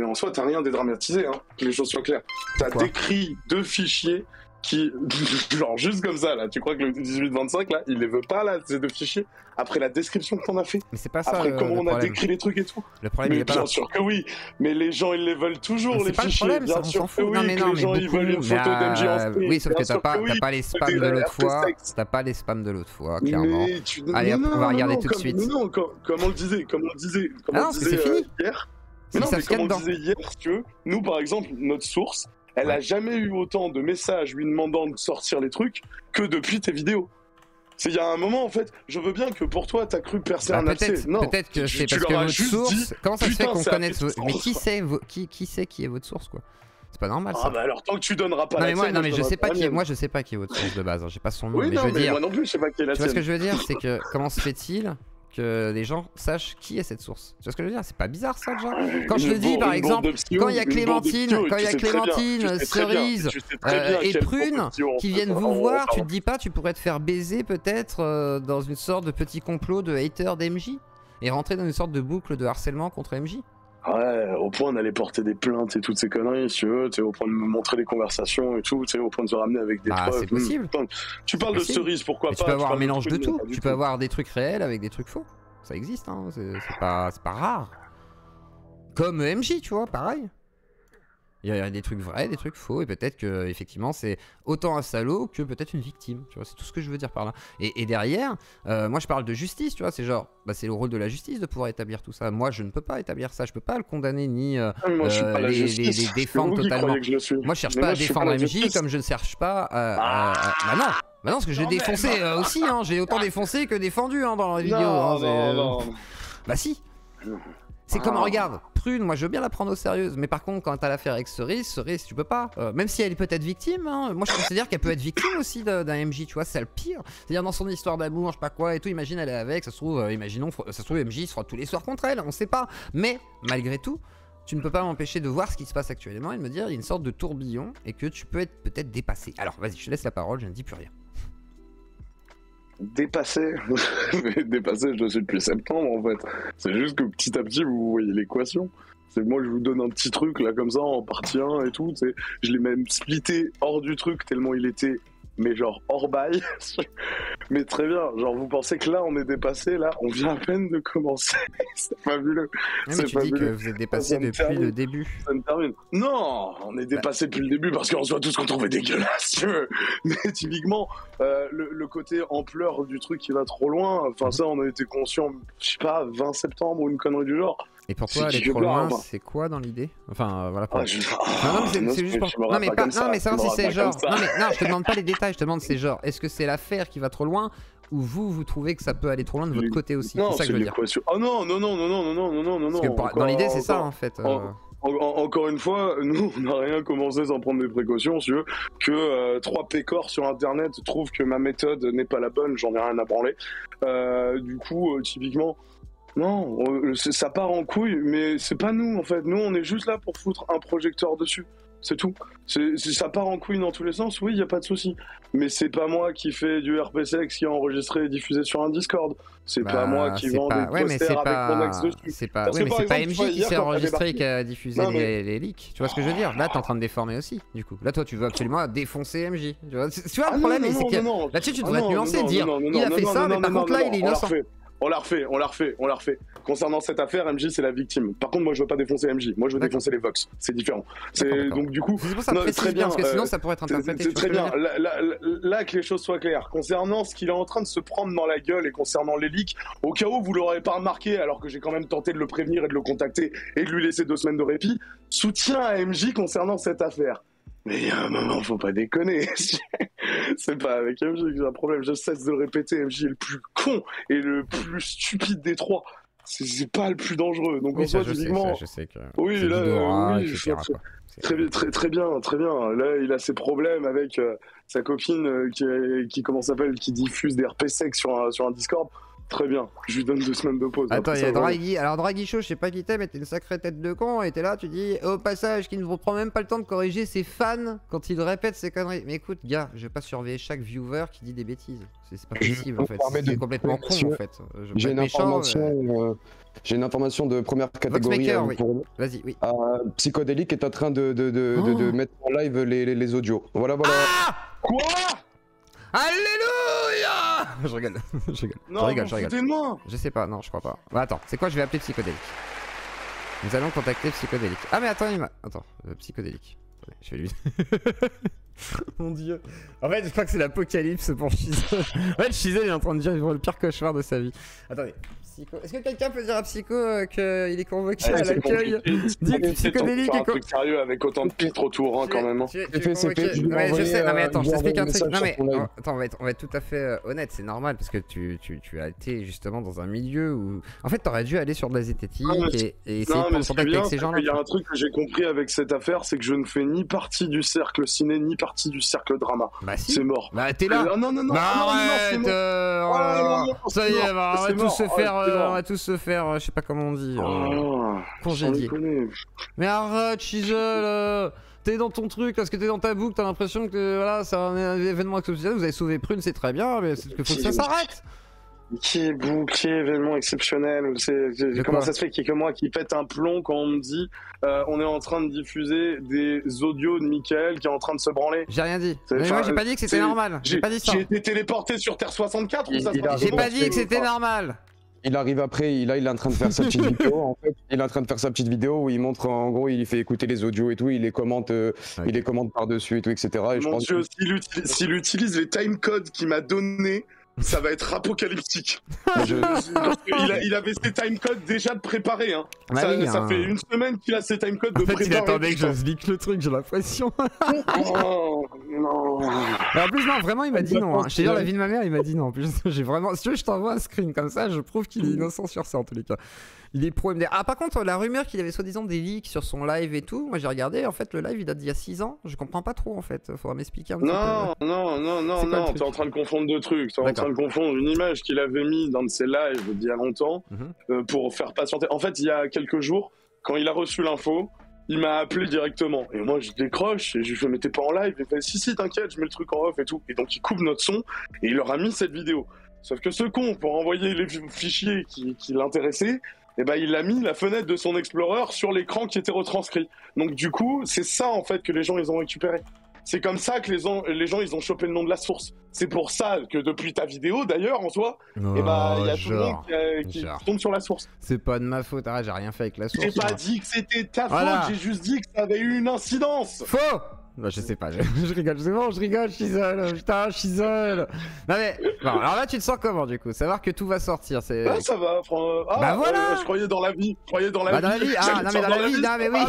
en soi, t'as rien dédramatisé, hein, que les choses soient claires. T'as décrit 2 fichiers qui, genre juste comme ça, là, tu crois que le 1825, là, il les veut pas, là, ces 2 fichiers, après la description qu'on a fait. Mais c'est pas ça. Après comment on a décrit les trucs et tout. Le problème, il est pas bien là. sûr que oui, mais les gens, ils les veulent toujours, les pas fichiers. Le problème, bien ça, sûr que oui, non, mais les gens, ils veulent une photo d'MJ en stream. Oui, sauf que t'as pas les spams de l'autre fois. T'as pas les spams de l'autre fois, clairement. Allez, on va regarder tout de suite. Non, comme on le disait hier. Mais comme on disait hier, si tu veux, nous par exemple, notre source, elle a jamais eu autant de messages lui demandant de sortir les trucs que depuis tes vidéos. Il y a un moment, en fait, je veux bien que pour toi, t'as cru percer un abcès. Non, peut-être que c'est parce que votre source... Comment ça se fait qu'on connaisse... Mais qui sait qui est votre source, quoi? C'est pas normal, ça. Ah bah alors, tant que tu donneras pas la tienne... Non, mais je sais pas qui est... Moi, je sais pas qui est votre source de base. J'ai pas son nom, mais je veux dire... moi non plus, je sais pas qui est la tienne. Tu vois ce que je veux dire? C'est que comment se fait-il que les gens sachent qui est cette source? Tu vois ce que je veux dire? C'est pas bizarre, ça, déjà? Quand je le dis, par exemple, quand il y a Clémentine, Cerise et Prune qui viennent vous voir, tu te dis pas, tu pourrais te faire baiser peut-être dans une sorte de petit complot de haters d'MJ et rentrer dans une sorte de boucle de harcèlement contre MJ? Ouais, au point d'aller porter des plaintes et toutes ces conneries, si tu veux, au point de me montrer des conversations et tout, au point de se ramener avec des preuves. C'est possible. Tu parles de Cerise, pourquoi pas? Tu peux avoir un mélange de tout. Tu peux avoir des trucs réels avec des trucs faux. Ça existe, hein. C'est pas rare. Comme MJ, tu vois, pareil. Il y a des trucs vrais, des trucs faux, et peut-être que effectivement c'est autant un salaud que peut-être une victime, tu vois, c'est tout ce que je veux dire par là. Et derrière, moi je parle de justice, tu vois, c'est genre, c'est le rôle de la justice de pouvoir établir tout ça. Moi je ne peux pas établir ça, je peux pas le condamner ni les défendre totalement. Moi je cherche pas à défendre MJ comme je ne cherche pas à... Bah non, parce que j'ai défoncé aussi, hein, j'ai autant défoncé que défendu hein, dans la vidéo. Non. Bah si. C'est comme, regarde, Prune, moi je veux bien la prendre au sérieux, mais par contre quand t'as l'affaire avec Cerise, tu peux pas. Même si elle est peut-être victime, hein, moi je considère qu'elle peut être victime aussi d'un MJ, tu vois, c'est le pire. C'est-à-dire dans son histoire d'amour, je sais pas quoi et tout, imagine elle est avec, ça se trouve, MJ se frotte tous les soirs contre elle, on sait pas. Mais malgré tout, tu ne peux pas m'empêcher de voir ce qui se passe actuellement et de me dire il y a une sorte de tourbillon et que tu peux être peut-être dépassé. Alors vas-y, je te laisse la parole, je ne dis plus rien. Dépassé, je le suis depuis septembre en fait. C'est juste que petit à petit vous voyez l'équation. C'est moi je vous donne un petit truc là comme ça en partie 1 et tout. Je l'ai même splitté hors du truc tellement il était, mais genre hors bail. Mais très bien, genre vous pensez que là on est dépassé, là on vient à peine de commencer. C'est fabuleux. Mais tu dis que vous êtes dépassé depuis le début. Ça me termine. Non, on est dépassé depuis le début parce qu'on se voit tous qu'on trouvait dégueulasse, tu veux. Mais typiquement, le côté ampleur du truc qui va trop loin, enfin ça on a été conscient, je sais pas, 20 septembre ou une connerie du genre. Et pour toi, aller trop loin, c'est quoi dans l'idée? Enfin, voilà. Non, mais c'est juste pour... Non, mais savoir si c'est genre... Non, je te demande pas les détails, je te demande c'est genre, est-ce que c'est l'affaire qui va trop loin ou vous trouvez que ça peut aller trop loin de votre côté aussi? C'est ça que je veux dire. Oh non. Parce que dans l'idée, c'est ça en fait. Encore une fois, nous, on n'a rien commencé sans prendre des précautions, si tu veux. Que 3 pécores sur Internet trouvent que ma méthode n'est pas la bonne, j'en ai rien à branler. Du coup, typiquement, non, ça part en couille, mais c'est pas nous, en fait. Nous, on est juste là pour foutre un projecteur dessus. C'est tout. Ça part en couille dans tous les sens, oui, y a pas de souci. Mais c'est pas moi qui fais du RPSex qui est enregistré et diffusé sur un Discord. C'est pas moi qui vend des posters avec mon ex dessus. C'est pas MJ qui s'est enregistré et qui a diffusé les leaks. Tu vois ce que je veux dire? Là, t'es en train de déformer aussi, du coup. Là, toi, tu veux absolument défoncer MJ. Tu vois le problème, c'est que là-dessus, tu devrais te nuancer, dire il a fait ça, mais par contre, là, il est innocent. On l'a refait. Concernant cette affaire, MJ c'est la victime. Par contre, moi je veux pas défoncer MJ, moi je veux défoncer les Vox. C'est différent. Donc du coup, c'est pour ça que très bien, parce que sinon ça pourrait être interprété. C'est très bien. Là que les choses soient claires. Concernant ce qu'il est en train de se prendre dans la gueule et concernant les leaks, au cas où vous l'aurez pas remarqué, alors que j'ai quand même tenté de le prévenir et de le contacter et de lui laisser 2 semaines de répit, soutien à MJ concernant cette affaire. Mais il y a un moment, faut pas déconner. C'est pas avec MJ que j'ai un problème. Je cesse de le répéter. MJ est le plus con et le plus stupide des 3. C'est pas le plus dangereux. Donc oui, en soi, typiquement. Je sais que. Oui, là, etc., très bien. Là, il a ses problèmes avec sa copine qui comment s'appelle, qui diffuse des RPSex sur un Discord. Très bien, je lui donne 2 semaines de pause. Attends, il y a Draghi. Alors, Draghi Show, je sais pas qui t'es, mais t'es une sacrée tête de con. Et t'es là, tu dis au passage qu'il ne vous prend même pas le temps de corriger ses fans quand il répète ses conneries. Mais écoute, gars, je vais pas surveiller chaque viewer qui dit des bêtises. C'est pas possible en fait. C'est complètement con en fait. J'ai une information de première catégorie. Oui. Vas-y, oui. Psychodélique est en train de mettre en live les audios. Voilà. Ah quoi? Alléluia. Je rigole. Non, je rigole. Moi. Je sais pas, non, je crois pas. Bah attends, c'est quoi? Je vais appeler Psychodélique. Nous allons contacter Psychodélique. Ah mais attends, attends, Psychodélique. Je vais lui... Mon dieu. En fait, je crois que c'est l'apocalypse pour Shizel. En fait, Shizel est en train de dire le pire cauchemar de sa vie. Attendez. Est-ce que quelqu'un peut dire à Psycho qu'il est convoqué à l'accueil? Dis que Psychodélique est truc sérieux avec autant de pitres autour, hein, quand même. Je sais, non mais attends, je t'explique un truc. Non mais attends, on va être tout à fait honnête, c'est normal parce que tu as été justement dans un milieu où en fait t'aurais dû aller sur de la zététique et essayer de prendre contact avec ces gens-là. Il y a un truc que j'ai compris avec cette affaire, c'est que je ne fais ni partie du cercle ciné ni partie du cercle drama. Bah si. C'est mort. Bah t'es là. Non. Bah arrête. Ça y est, on va tous se faire. On va tous se faire, je sais pas comment on dit, congédier. Mais arrête, Shizel, t'es dans ton truc, parce que t'es dans ta boucle, t'as l'impression que voilà, c'est un événement exceptionnel, vous avez sauvé Prune, c'est très bien, mais c'est qu'il faut que ça s'arrête. Qui est boucle, événement exceptionnel? Comment ça se fait qu'il y ait que moi qui pète un plomb quand on me dit on est en train de diffuser des audios de Michael qui est en train de se branler? J'ai rien dit. Mais moi j'ai pas dit que c'était normal. J'ai pas dit ça. J'ai été téléporté sur Terre 64 ou ça se passe? J'ai pas dit que c'était normal. Il arrive après, là il est en train de faire sa petite vidéo en fait. Il est en train de faire sa petite vidéo où il montre en gros, il fait écouter les audios et tout, il les commente par-dessus et tout, etc. Et Mon Dieu, s'il utilise les timecodes qu'il m'a donnés, ça va être apocalyptique. Il avait ses timecodes déjà de préparer. Hein. Ça fait 1 semaine qu'il a ses timecodes de préparer. Il attendait que je explique le truc, j'ai l'impression. Oh, non. En plus, non, vraiment, il m'a dit non. Hein. Je te dire, la vie de ma mère, il m'a dit non. En plus, j'ai vraiment. Si tu veux, je t'envoie un screen comme ça, je prouve qu'il est innocent sur ça en tous les cas. Il est pro MDR. Ah, par contre, la rumeur qu'il avait soi-disant des leaks sur son live et tout, moi j'ai regardé, en fait, le live il date d'il y a 6 ans. Je comprends pas trop en fait. Faudra m'expliquer un petit peu. Non, t'es en train de confondre 2 trucs. T'es en train de confondre une image qu'il avait mis dans de ses lives d'il y a longtemps pour faire patienter. En fait, il y a quelques jours, quand il a reçu l'info, il m'a appelé directement. Et moi, je décroche et je lui fais, mais t'es pas en live? Il fait, si, t'inquiète, je mets le truc en off et tout. Et donc, il coupe notre son et il leur a mis cette vidéo. Sauf que ce con, pour envoyer les fichiers qui l'intéressaient, eh ben, il a mis la fenêtre de son Explorer sur l'écran qui était retranscrit. Donc, du coup, c'est ça, en fait, que les gens, ils ont récupéré. C'est comme ça que les gens, ils ont chopé le nom de la source. C'est pour ça que depuis ta vidéo, d'ailleurs, en soi, il y a tout le monde qui tombe sur la source. C'est pas de ma faute, arrête, j'ai rien fait avec la source. J'ai pas dit que c'était ta faute, j'ai juste dit que ça avait eu une incidence. Faux. Bah, je sais pas, je rigole, c'est bon, je rigole, Shizel, putain, Shizel. Non mais, bon, alors là tu te sens comment du coup? Savoir que tout va sortir, c'est... Bah ça va, bah voilà. Je croyais dans la vie, dans la vie, ah non mais dans la vie, non mais oui.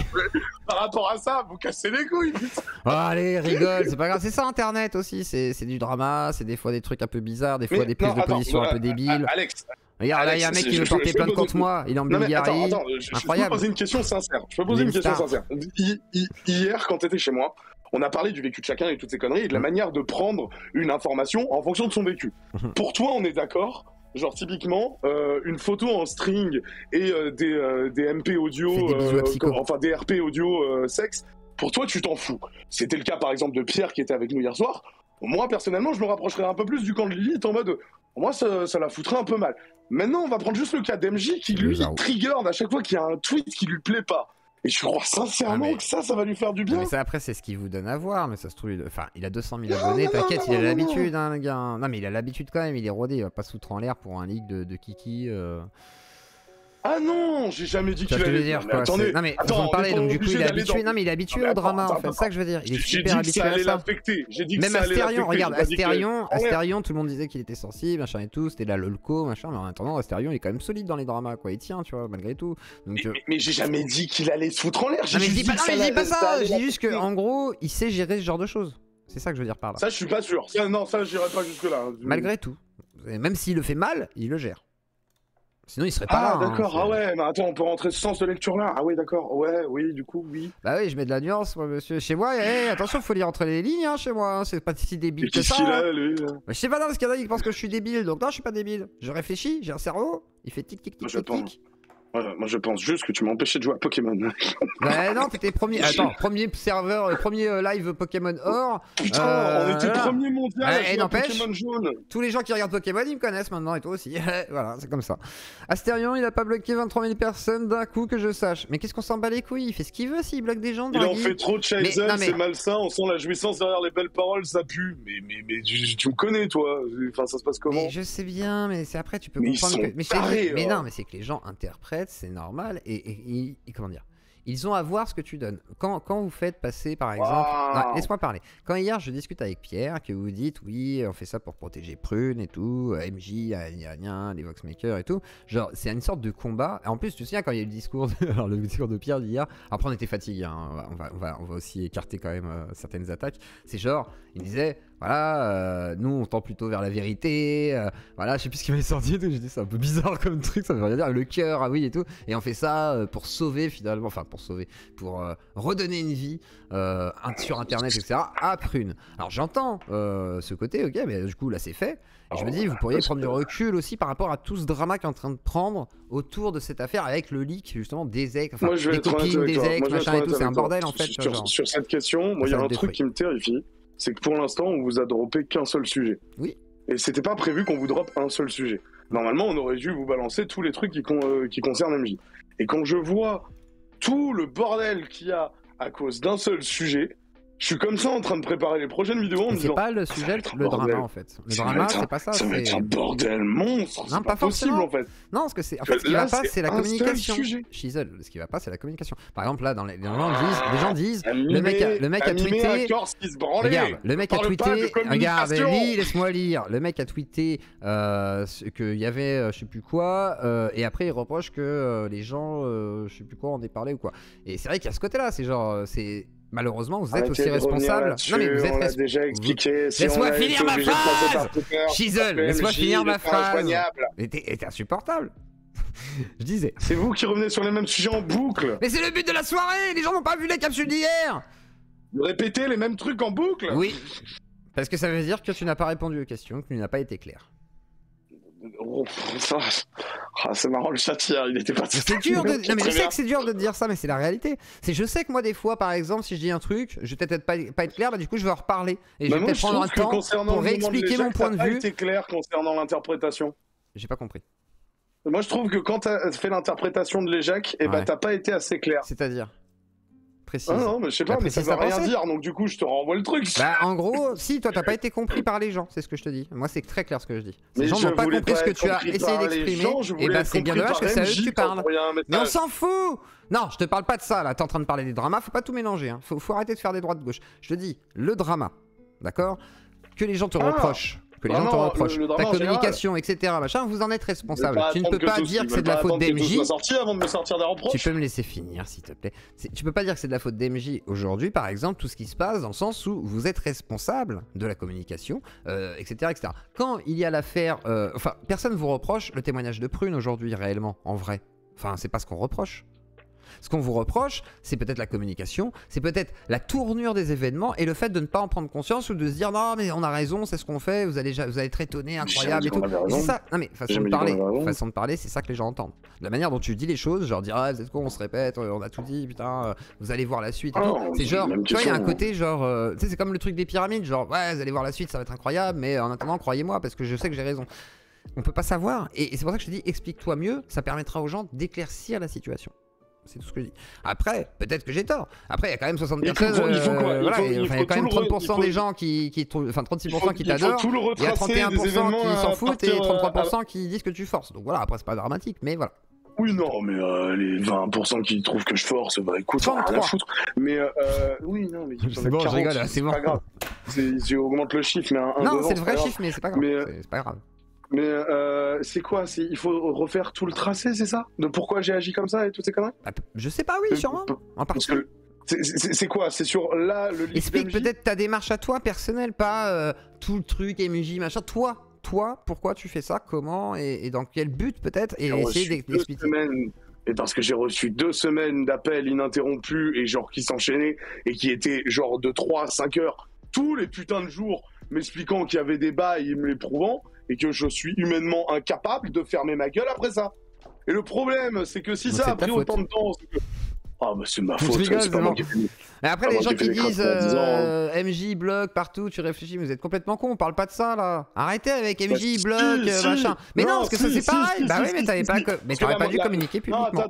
Par rapport à ça, vous cassez les couilles, putain. Oh, allez, rigole, c'est pas grave, c'est ça internet aussi, c'est du drama, c'est des fois des trucs un peu bizarres, des fois des prises de position un peu débiles. Regarde, là, il y a un mec qui veut porter plainte contre moi. Il est en Bulgarie. Attends, je peux Incroyable. poser une question sincère. Hier, quand t'étais chez moi, on a parlé du vécu de chacun et toutes ces conneries et de la manière de prendre une information en fonction de son vécu. Pour toi, on est d'accord? Genre typiquement, une photo en string et des MP audio, enfin des RP audio sexe, pour toi tu t'en fous. C'était le cas par exemple de Pierre qui était avec nous hier soir. Moi personnellement je me rapprocherais un peu plus du camp de Lilith en mode, moi ça la foutrait un peu mal. Maintenant on va prendre juste le cas d'MJ qui lui trigger à chaque fois qu'il y a un tweet qui lui plaît pas. Et je crois sincèrement que ça va lui faire du bien. Mais ça, après, c'est ce qu'il vous donne à voir. Mais ça se trouve, il a 200 000 abonnés. T'inquiète, il a l'habitude, hein, le gars. Non, mais il a l'habitude quand même. Il est rodé. Il va pas se foutre en l'air pour un leak de Kiki. Ah non, j'ai jamais dit qu'il allait dire. Quoi, attendez, non, mais attends, on parlait. Donc, du coup, il est habitué. Non, mais il est habitué au drama. En fait, c'est ça que je veux dire. Il est super habitué à ça. Même Astérion, regarde, Astérion, tout le monde disait qu'il était sensible, machin et tout. C'était la lolco, machin. Mais en attendant, Astérion, il est quand même solide dans les dramas, quoi. Il tient, tu vois, malgré tout. Donc, mais j'ai jamais dit qu'il allait se foutre en l'air. Non, mais je dis pas ça. Je dis juste qu'en gros, il sait gérer ce genre de choses. C'est ça que je veux dire par là. Ça, je suis pas sûr. Non, ça, j'irai pas jusque-là. Malgré tout. Même s'il le fait mal, il le gère. Sinon, il serait pas là. Ah, d'accord. Ah ouais, mais attends, on peut rentrer ce sens de lecture-là. Ah oui, d'accord. Ouais, oui, du coup, oui. Bah oui, je mets de la nuance, moi, monsieur. Chez moi, attention, faut lire entre les lignes, hein, chez moi. Hein. C'est pas si débile que ça. Qu'est-ce qu'il a, lui Bah, je sais pas, non, parce qu'il y en a qui pensent que je suis débile. Donc non, je suis pas débile. Je réfléchis, j'ai un cerveau. Il fait tic, tic, tic, tic, tic. Moi, je pense juste que tu m'as empêché de jouer à Pokémon. Bah non, t'étais premier. Attends, premier serveur, premier live Pokémon Or. Putain, on était premier mondial à Pokémon jaune. Tous les gens qui regardent Pokémon, ils me connaissent maintenant et toi aussi. Voilà, c'est comme ça. Astérion, il a pas bloqué 23 000 personnes d'un coup que je sache. Mais qu'est-ce qu'on s'en bat les couilles? Il fait ce qu'il veut s'il bloque des gens. Il en fait trop de Chaser, c'est malsain. On sent la jouissance derrière les belles paroles, ça pue. Mais tu me connais, toi. Enfin, ça se passe comment? Mais je sais bien, mais c'est après, tu peux comprendre que. Mais non, mais c'est que les gens interprètent. C'est normal et comment dire, ils ont à voir ce que tu donnes quand vous faites passer par exemple laisse-moi parler, quand hier je discute avec Pierre que vous dites oui on fait ça pour protéger Prune et tout, MJ, les Voxmakers et tout, genre c'est une sorte de combat. En plus tu te souviens quand il y a eu le discours alors le discours de Pierre d'hier, après on était fatigués, hein. on va aussi écarter quand même certaines attaques, c'est genre il disait voilà, nous on tend plutôt vers la vérité, voilà, je sais plus ce qu'il m'avait sorti et tout, j'ai dit c'est un peu bizarre comme truc, ça veut rien dire, le cœur, ah oui et tout, et on fait ça pour sauver finalement, enfin pour redonner une vie sur internet, etc. à Prune. Alors j'entends ce côté, ok, mais du coup là c'est fait, et je me dis vous pourriez prendre du recul aussi par rapport à tout ce drama qui est en train de prendre autour de cette affaire avec le leak justement des ex, enfin des copines, des ex, machin et tout, c'est un bordel en fait. Sur cette question, moi il y a un truc qui me terrifie. C'est que pour l'instant, on vous a droppé qu'un seul sujet. Oui. Et c'était pas prévu qu'on vous droppe un seul sujet. Normalement, on aurait dû vous balancer tous les trucs qui concernent MJ. Et quand je vois tout le bordel qu'il y a à cause d'un seul sujet, je suis comme ça en train de préparer les prochaines vidéos en me disant... C'est pas le sujet, le drama en fait. Le drama, c'est pas ça. Ça va être un bordel monstre. Non, pas possible en fait. Non, parce que c'est... En fait, ce qui va pas, c'est la communication. Shizzle, ce qui va pas, c'est la communication. Par exemple, là, les gens disent... Le mec a tweeté... Regarde, le mec a tweeté... Regarde, laisse-moi lire. Le mec a tweeté qu'il y avait je sais plus quoi, et après il reproche que les gens, je sais plus quoi, en aient parlé ou quoi. Et c'est vrai qu'il y a ce côté-là, c'est genre... Malheureusement, vous êtes aussi responsable. Non, mais vous êtes déjà expliqué. Laisse-moi finir ma phrase. Shizzle, laisse-moi finir ma phrase. T'es insupportable. Je disais. C'est vous qui revenez sur les mêmes sujets en boucle. Mais c'est le but de la soirée. Les gens n'ont pas vu les capsules d'hier. Vous répétez les mêmes trucs en boucle. Oui. Parce que ça veut dire que tu n'as pas répondu aux questions, que tu n'as pas été clair. C'est marrant le satire, il était parti. C'est dur de... Non mais je sais que c'est dur de te dire ça, mais c'est la réalité. Je sais que moi des fois par exemple si je dis un truc, je vais peut-être pas être clair, bah du coup je vais en reparler. Et je vais peut-être prendre un temps pour réexpliquer mon point de vue. Été clair concernant l'interprétation. J'ai pas compris. Moi je trouve que quand t'as fait l'interprétation de l'Éjac, et bah t'as pas été assez clair. C'est-à-dire précise. Ah non, mais je sais pas, mais ça veut rien dire, donc du coup je te renvoie le truc. Bah en gros, si toi t'as pas été compris par les gens, c'est ce que je te dis. Moi c'est très clair ce que je dis. Les gens n'ont pas compris ce que tu as essayé d'exprimer, et bah c'est bien dommage que c'est à eux que tu parles. Mais on s'en fout. Non, je te parle pas de ça là, t'es en train de parler des dramas, faut pas tout mélanger, hein. Faut arrêter de faire des droites de gauche. Je te dis, le drama, d'accord, que les gens te reprochent. que les gens te reprochent, ta communication, etc. Machin, vous en êtes responsable. Tu ne peux pas dire que c'est de la faute d'MJ. Avant de me sortir des reproches. Tu peux me laisser finir, s'il te plaît. Tu peux pas dire que c'est de la faute d'MJ aujourd'hui, par exemple, tout ce qui se passe dans le sens où vous êtes responsable de la communication, etc., etc. Quand il y a l'affaire, enfin, personne vous reproche le témoignage de Prune aujourd'hui, réellement, en vrai. Enfin, c'est pas ce qu'on reproche. Ce qu'on vous reproche, c'est peut-être la communication, c'est peut-être la tournure des événements et le fait de ne pas en prendre conscience ou de se dire non mais on a raison, c'est ce qu'on fait, vous allez être étonné, incroyable et tout. Et c'est ça, non mais façon de parler, c'est ça que les gens entendent. De la manière dont tu dis les choses, genre dire ah vous êtes con, on se répète, on a tout dit, putain, vous allez voir la suite. C'est genre, tu vois, il y a un côté genre, tu sais, c'est comme le truc des pyramides, genre ouais vous allez voir la suite, ça va être incroyable, mais en attendant croyez-moi parce que je sais que j'ai raison. On peut pas savoir et c'est pour ça que je te dis explique-toi mieux, ça permettra aux gens d'éclaircir la situation. C'est tout ce que je dis. Après, peut-être que j'ai tort. Après, il y a quand même 60 personnes. Il y a quand même 30% des gens enfin 36% qui t'adorent. Il y a 31% qui s'en foutent et 33% qui disent que tu forces. Donc voilà, après, c'est pas dramatique, mais voilà. Oui, non, mais les 20% qui trouvent que je force, bah écoute, on va rien foutre. Mais oui, non, mais. C'est bon, je rigole, c'est bon. C'est pas grave. J'augmente le chiffre, mais non, c'est le vrai chiffre, mais c'est pas grave. C'est pas grave. Mais c'est quoi? Il faut refaire tout le tracé, c'est ça? De pourquoi j'ai agi comme ça et toutes ces conneries? Je sais pas, oui, sûrement. En partie. C'est quoi? C'est sur là le livre. Explique peut-être ta démarche à toi personnelle, pas tout le truc, MJ, machin. Toi, pourquoi tu fais ça? Comment et dans quel but peut-être? Et essayer d'expliquer. Et parce que j'ai reçu 2 semaines d'appels ininterrompus et genre qui s'enchaînaient et qui étaient genre de 3 à 5 heures tous les putains de jours m'expliquant qu'il y avait des bails et me les prouvant. Et que je suis humainement incapable de fermer ma gueule après ça. Et le problème, c'est que si ça a pris autant de temps, c'est que... Ah bah c'est ma faute, c'est pas moi qui ai fait. Mais après les gens qui disent MJ, blog, partout, tu réfléchis, mais vous êtes complètement con, on parle pas de ça là. Arrêtez avec MJ, blog, machin. Mais non, parce que ça c'est pareil. Bah oui, mais t'aurais pas dû communiquer publiquement.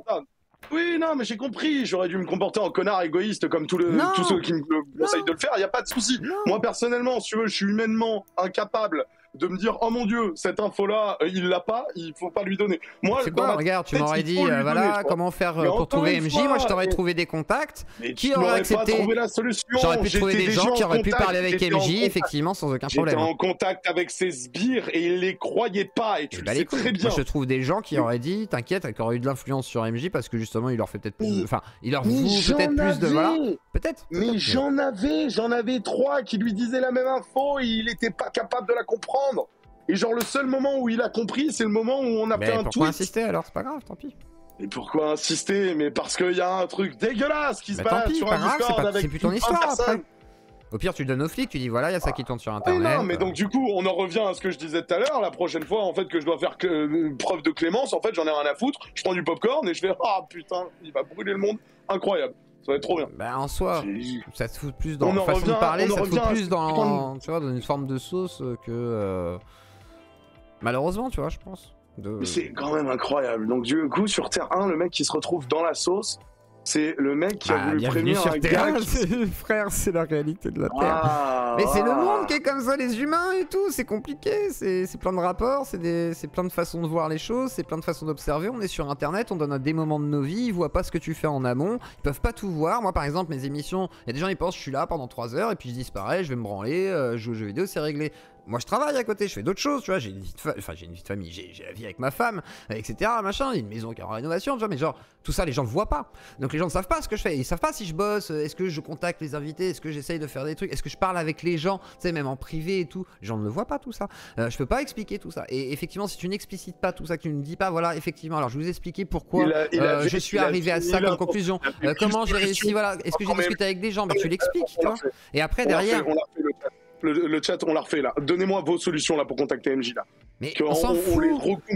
Oui, non, mais j'ai compris, j'aurais dû me comporter en connard égoïste comme tous ceux qui me conseillent de le faire, y a pas de souci. Moi personnellement, si tu veux, je suis humainement incapable de me dire oh mon dieu cette info là il l'a pas, il faut pas lui donner. Moi c'est quoi, regarde, tu m'aurais dit voilà comment faire pour trouver MJ, moi je t'aurais trouvé des contacts qui auraient accepté. J'aurais pu trouver des gens qui auraient pu parler avec MJ effectivement sans aucun problème. J'étais en contact avec ses sbires et ils les croyaient pas et tu le sais très bien. Moi je trouve des gens qui auraient dit t'inquiète, qui auraient eu de l'influence sur MJ parce que justement il leur fait peut-être plus enfin il leur voue peut-être plus de voilà peut-être. Mais j'en avais 3 qui lui disaient la même info et il était pas capable de la comprendre. Et genre le seul moment où il a compris, c'est le moment où on a fait un tweet. Pourquoi insister alors? C'est pas grave, tant pis. Et pourquoi insister? Mais parce qu'il y a un truc dégueulasse qui se passe sur un Discord avec c'est plus ton histoire après. Au pire, tu le donnes aux flics, tu dis voilà, il y a ça qui tourne sur internet. Non, mais donc du coup, on en revient à ce que je disais tout à l'heure. La prochaine fois, en fait, que je dois faire preuve de clémence, en fait, j'en ai rien à foutre. Je prends du popcorn et je fais ah putain, il va brûler le monde, incroyable. Ça va être trop bien. Bah en soi, ça te fout plus dans la façon de parler, ça te fout plus dans, tu vois, dans une forme de sauce que malheureusement, tu vois, je pense. Mais c'est quand même incroyable. Donc du coup, sur Terre 1, le mec qui se retrouve dans la sauce, c'est le mec qui a voulu prévenir un gars. Frère, c'est la réalité de la Terre. Mais c'est le monde qui est comme ça, les humains et tout. C'est compliqué, c'est plein de rapports, c'est plein de façons de voir les choses, c'est plein de façons d'observer. On est sur Internet, on donne des moments de nos vies, ils voient pas ce que tu fais en amont, ils peuvent pas tout voir. Moi, par exemple, mes émissions, il y a des gens ils pensent je suis là pendant 3 heures et puis je disparais, je vais me branler, je joue aux jeux vidéo, c'est réglé. Moi je travaille à côté, je fais d'autres choses, tu vois, j'ai une vie de famille, j'ai la vie avec ma femme, etc. Machin, une maison qui est en rénovation, tu vois, mais genre, tout ça les gens le voient pas. Donc les gens ne savent pas ce que je fais, ils savent pas si je bosse, est-ce que je contacte les invités, est-ce que j'essaye de faire des trucs, est-ce que je parle avec les gens, tu sais, même en privé et tout. Les gens ne le voient pas tout ça. Je peux pas expliquer tout ça. Et effectivement, si tu n'explicites pas tout ça, que tu ne dis pas, voilà, effectivement, alors je vais vous expliquer pourquoi je suis arrivé à ça comme conclusion, comment j'ai réussi, voilà, est-ce que j'ai discuté avec des gens, mais tu l'expliques, tu vois. Et après, derrière. Le chat, on l'a refait là. Donnez-moi vos solutions là pour contacter MJ là. Mais on s'en fout.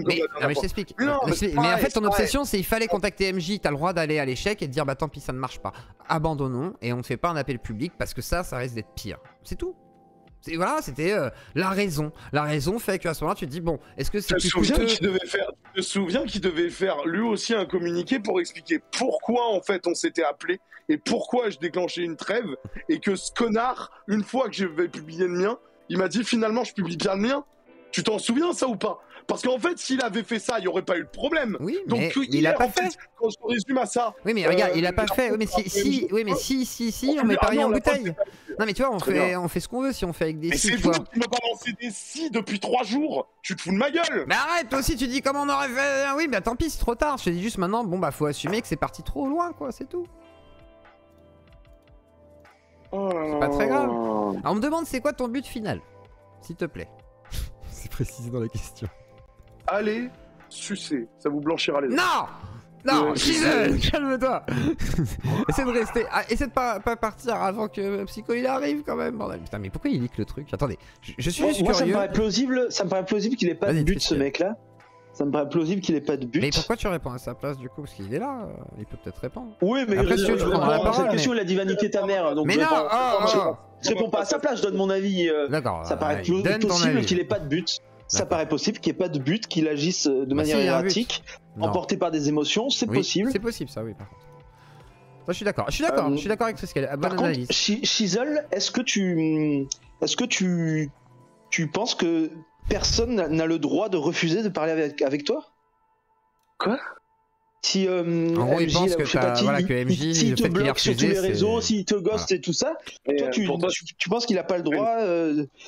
Mais je t'explique. Mais en fait, ton obsession, c'est il fallait contacter MJ. T'as le droit d'aller à l'échec et de dire bah tant pis, ça ne marche pas. Abandonnons et on ne fait pas un appel public parce que ça risque d'être pire. C'est tout. Voilà, c'était la raison. La raison fait qu'à ce moment-là, tu te dis bon, est-ce que c'est plus coûteux ? Tu te souviens qu'il devait faire lui aussi un communiqué pour expliquer pourquoi en fait on s'était appelé et pourquoi je déclenchais une trêve et que ce connard, une fois que je vais publier le mien, il m'a dit finalement je publie bien le mien. Tu t'en souviens ça ou pas ? Parce qu'en fait, s'il avait fait ça, il n'y aurait pas eu de problème. Oui, Donc, mais hier, il l'a pas en fait, fait. quand je résume à ça. Oui, mais regarde, il a pas fait. Oui, mais si, on met pas rien en bouteille. Non, mais tu vois, on fait ce qu'on veut si on fait avec des mais si, c'est tu vous vois. qui me balancez des si depuis 3 jours. Tu te fous de ma gueule. Mais arrête, toi aussi, tu dis comment on aurait fait. Oui, bah tant pis, c'est trop tard. Je te dis juste maintenant, bon, bah faut assumer que c'est parti trop loin, quoi, c'est tout. C'est pas très grave. Alors, on me demande c'est quoi ton but final, s'il te plaît. C'est précisé dans la question. Allez, sucer, ça vous blanchira les yeux. Non, non, calme-toi. Essaie de rester, essaie de pas partir avant que Psycho il arrive quand même. Bordel. Putain, mais pourquoi il leak le truc? Attendez, je suis juste moi, curieux. Ça me paraît plausible qu'il ait pas de but, ce mec-là. Ça me paraît plausible qu'il ait pas de but. Mais pourquoi tu réponds à sa place du coup? Parce qu'il est là, il peut peut-être répondre. Oui, mais après, je prends la parole, cette question, il a dit vanité ta mère. Donc mais non, je réponds pas à sa place, je donne mon avis. D'accord. Ça paraît possible qu'il ait pas de but. Ça paraît possible qu'il ait pas de but, qu'il agisse de manière erratique, emporté par des émotions, c'est possible. C'est possible ça, oui, par contre. Moi, je suis d'accord. Je suis d'accord avec Triskel. Bonne analyse. Shizzle, est-ce que tu penses que personne n'a le droit de refuser de parler avec toi? Quoi? Si en gros, il pense que MJ, s'il te bloque sur tous les réseaux, s'il te ghost et tout ça, toi, tu penses qu'il a pas le droit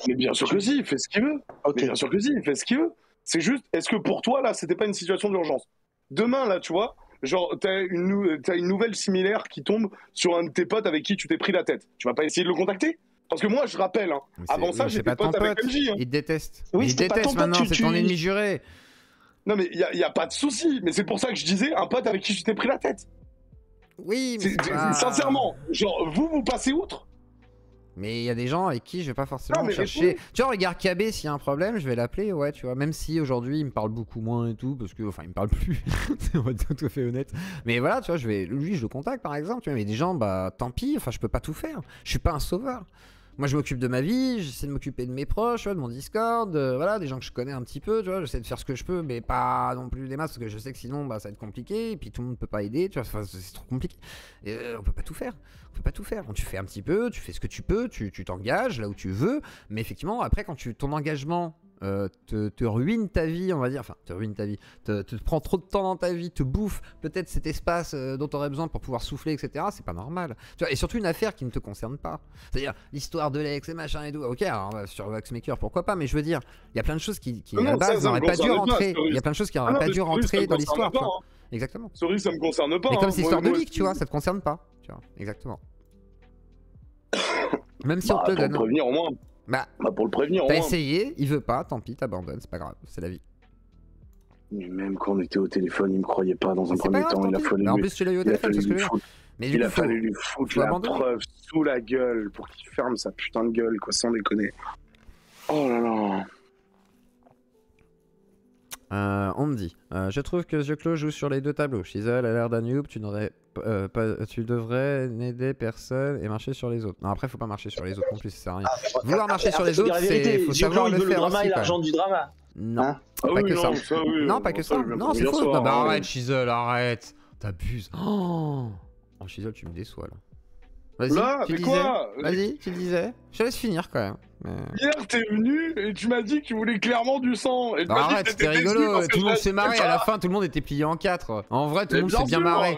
Mais bien sûr que si, il fait ce qu'il veut. Okay. Mais bien sûr que si, il fait ce qu'il veut. C'est juste, est-ce que pour toi, là, c'était pas une situation d'urgence? Demain, là, tu vois, genre, t'as une nouvelle similaire qui tombe sur un de tes potes avec qui tu t'es pris la tête. Tu vas pas essayer de le contacter? Parce que moi, je rappelle, hein, avant ça, j'étais pote avec MJ. Hein. Il te déteste. Oui, il te déteste maintenant, c'est ton ennemi juré. Non, mais il y a pas de souci. Mais c'est pour ça que je disais un pote avec qui tu t'es pris la tête. Oui, mais sincèrement, genre, vous passez outre? Mais il y a des gens avec qui je vais pas forcément chercher. Tu vois, regarde KB, s'il y a un problème, je vais l'appeler, ouais, tu vois. Même si aujourd'hui il me parle beaucoup moins et tout, parce que, enfin, il me parle plus. On va être tout à fait honnête. Mais voilà, tu vois, lui, je le contacte par exemple. Tu vois, mais des gens, bah, tant pis, enfin, je peux pas tout faire. Je suis pas un sauveur. Moi, je m'occupe de ma vie, j'essaie de m'occuper de mes proches, tu vois, de mon Discord, voilà, des gens que je connais un petit peu, tu vois, j'essaie de faire ce que je peux, mais pas non plus des masses, parce que je sais que sinon, bah, ça va être compliqué, et puis tout le monde peut pas aider, tu vois, enfin, c'est trop compliqué. Et, on peut pas tout faire. On peut pas tout faire. Tu fais un petit peu, tu fais ce que tu peux, tu t'engages là où tu veux, mais effectivement, après, quand ton engagement te ruine ta vie, on va dire, enfin, te ruine ta vie, te prend trop de temps dans ta vie, te bouffe peut-être cet espace dont tu aurais besoin pour pouvoir souffler, etc. C'est pas normal. Tu vois, et surtout une affaire qui ne te concerne pas. C'est-à-dire l'histoire de l'ex et machin et tout. Ok, alors sur Waxmaker, pourquoi pas, mais je veux dire, il y a plein de choses qui à la base n'auraient pas dû rentrer. Il y a plein de choses qui n'auraient pas dû rentrer dans l'histoire. Exactement. Sorry, ça me concerne pas. Mais comme c'est histoire de leak, tu vois, ça te concerne pas. Tu vois, exactement. Même si on te le donne. Pour prévenir au moins. Bah, pour le prévenir, t'as essayé, il veut pas, tant pis, t'abandonnes, c'est pas grave, c'est la vie. Mais même quand on était au téléphone, il me croyait pas dans un premier temps, il a fallu. En plus, tu l'as eu au téléphone, c'est ce que je veux dire. Mais il a fallu lui foutre la preuve sous la gueule pour qu'il ferme sa putain de gueule, quoi, sans déconner. Oh là là. On me dit, je trouve que The Claw joue sur les deux tableaux. Shizzle a l'air d'un noob, tu devrais n'aider personne et marcher sur les autres. Non, après, faut pas marcher sur les autres non plus, ça sert à rien. Vouloir marcher sur les autres, c'est faut savoir le faire. Le drama et l'argent du drama. Non, pas que ça. Non, pas que ça. Non, c'est faux. Non, bah arrête, Shizzle, arrête. T'abuses. Oh, Shizzle, tu me déçois là. Vas-y, tu disais. Vas-y, tu disais. Je te laisse finir quand même. Mais... Hier, t'es venu et tu m'as dit que tu voulais clairement du sang. Et bah arrête, c'était rigolo. Tout le monde s'est marré. À la fin, tout le monde était plié en 4. En vrai, tout le monde s'est bien marré.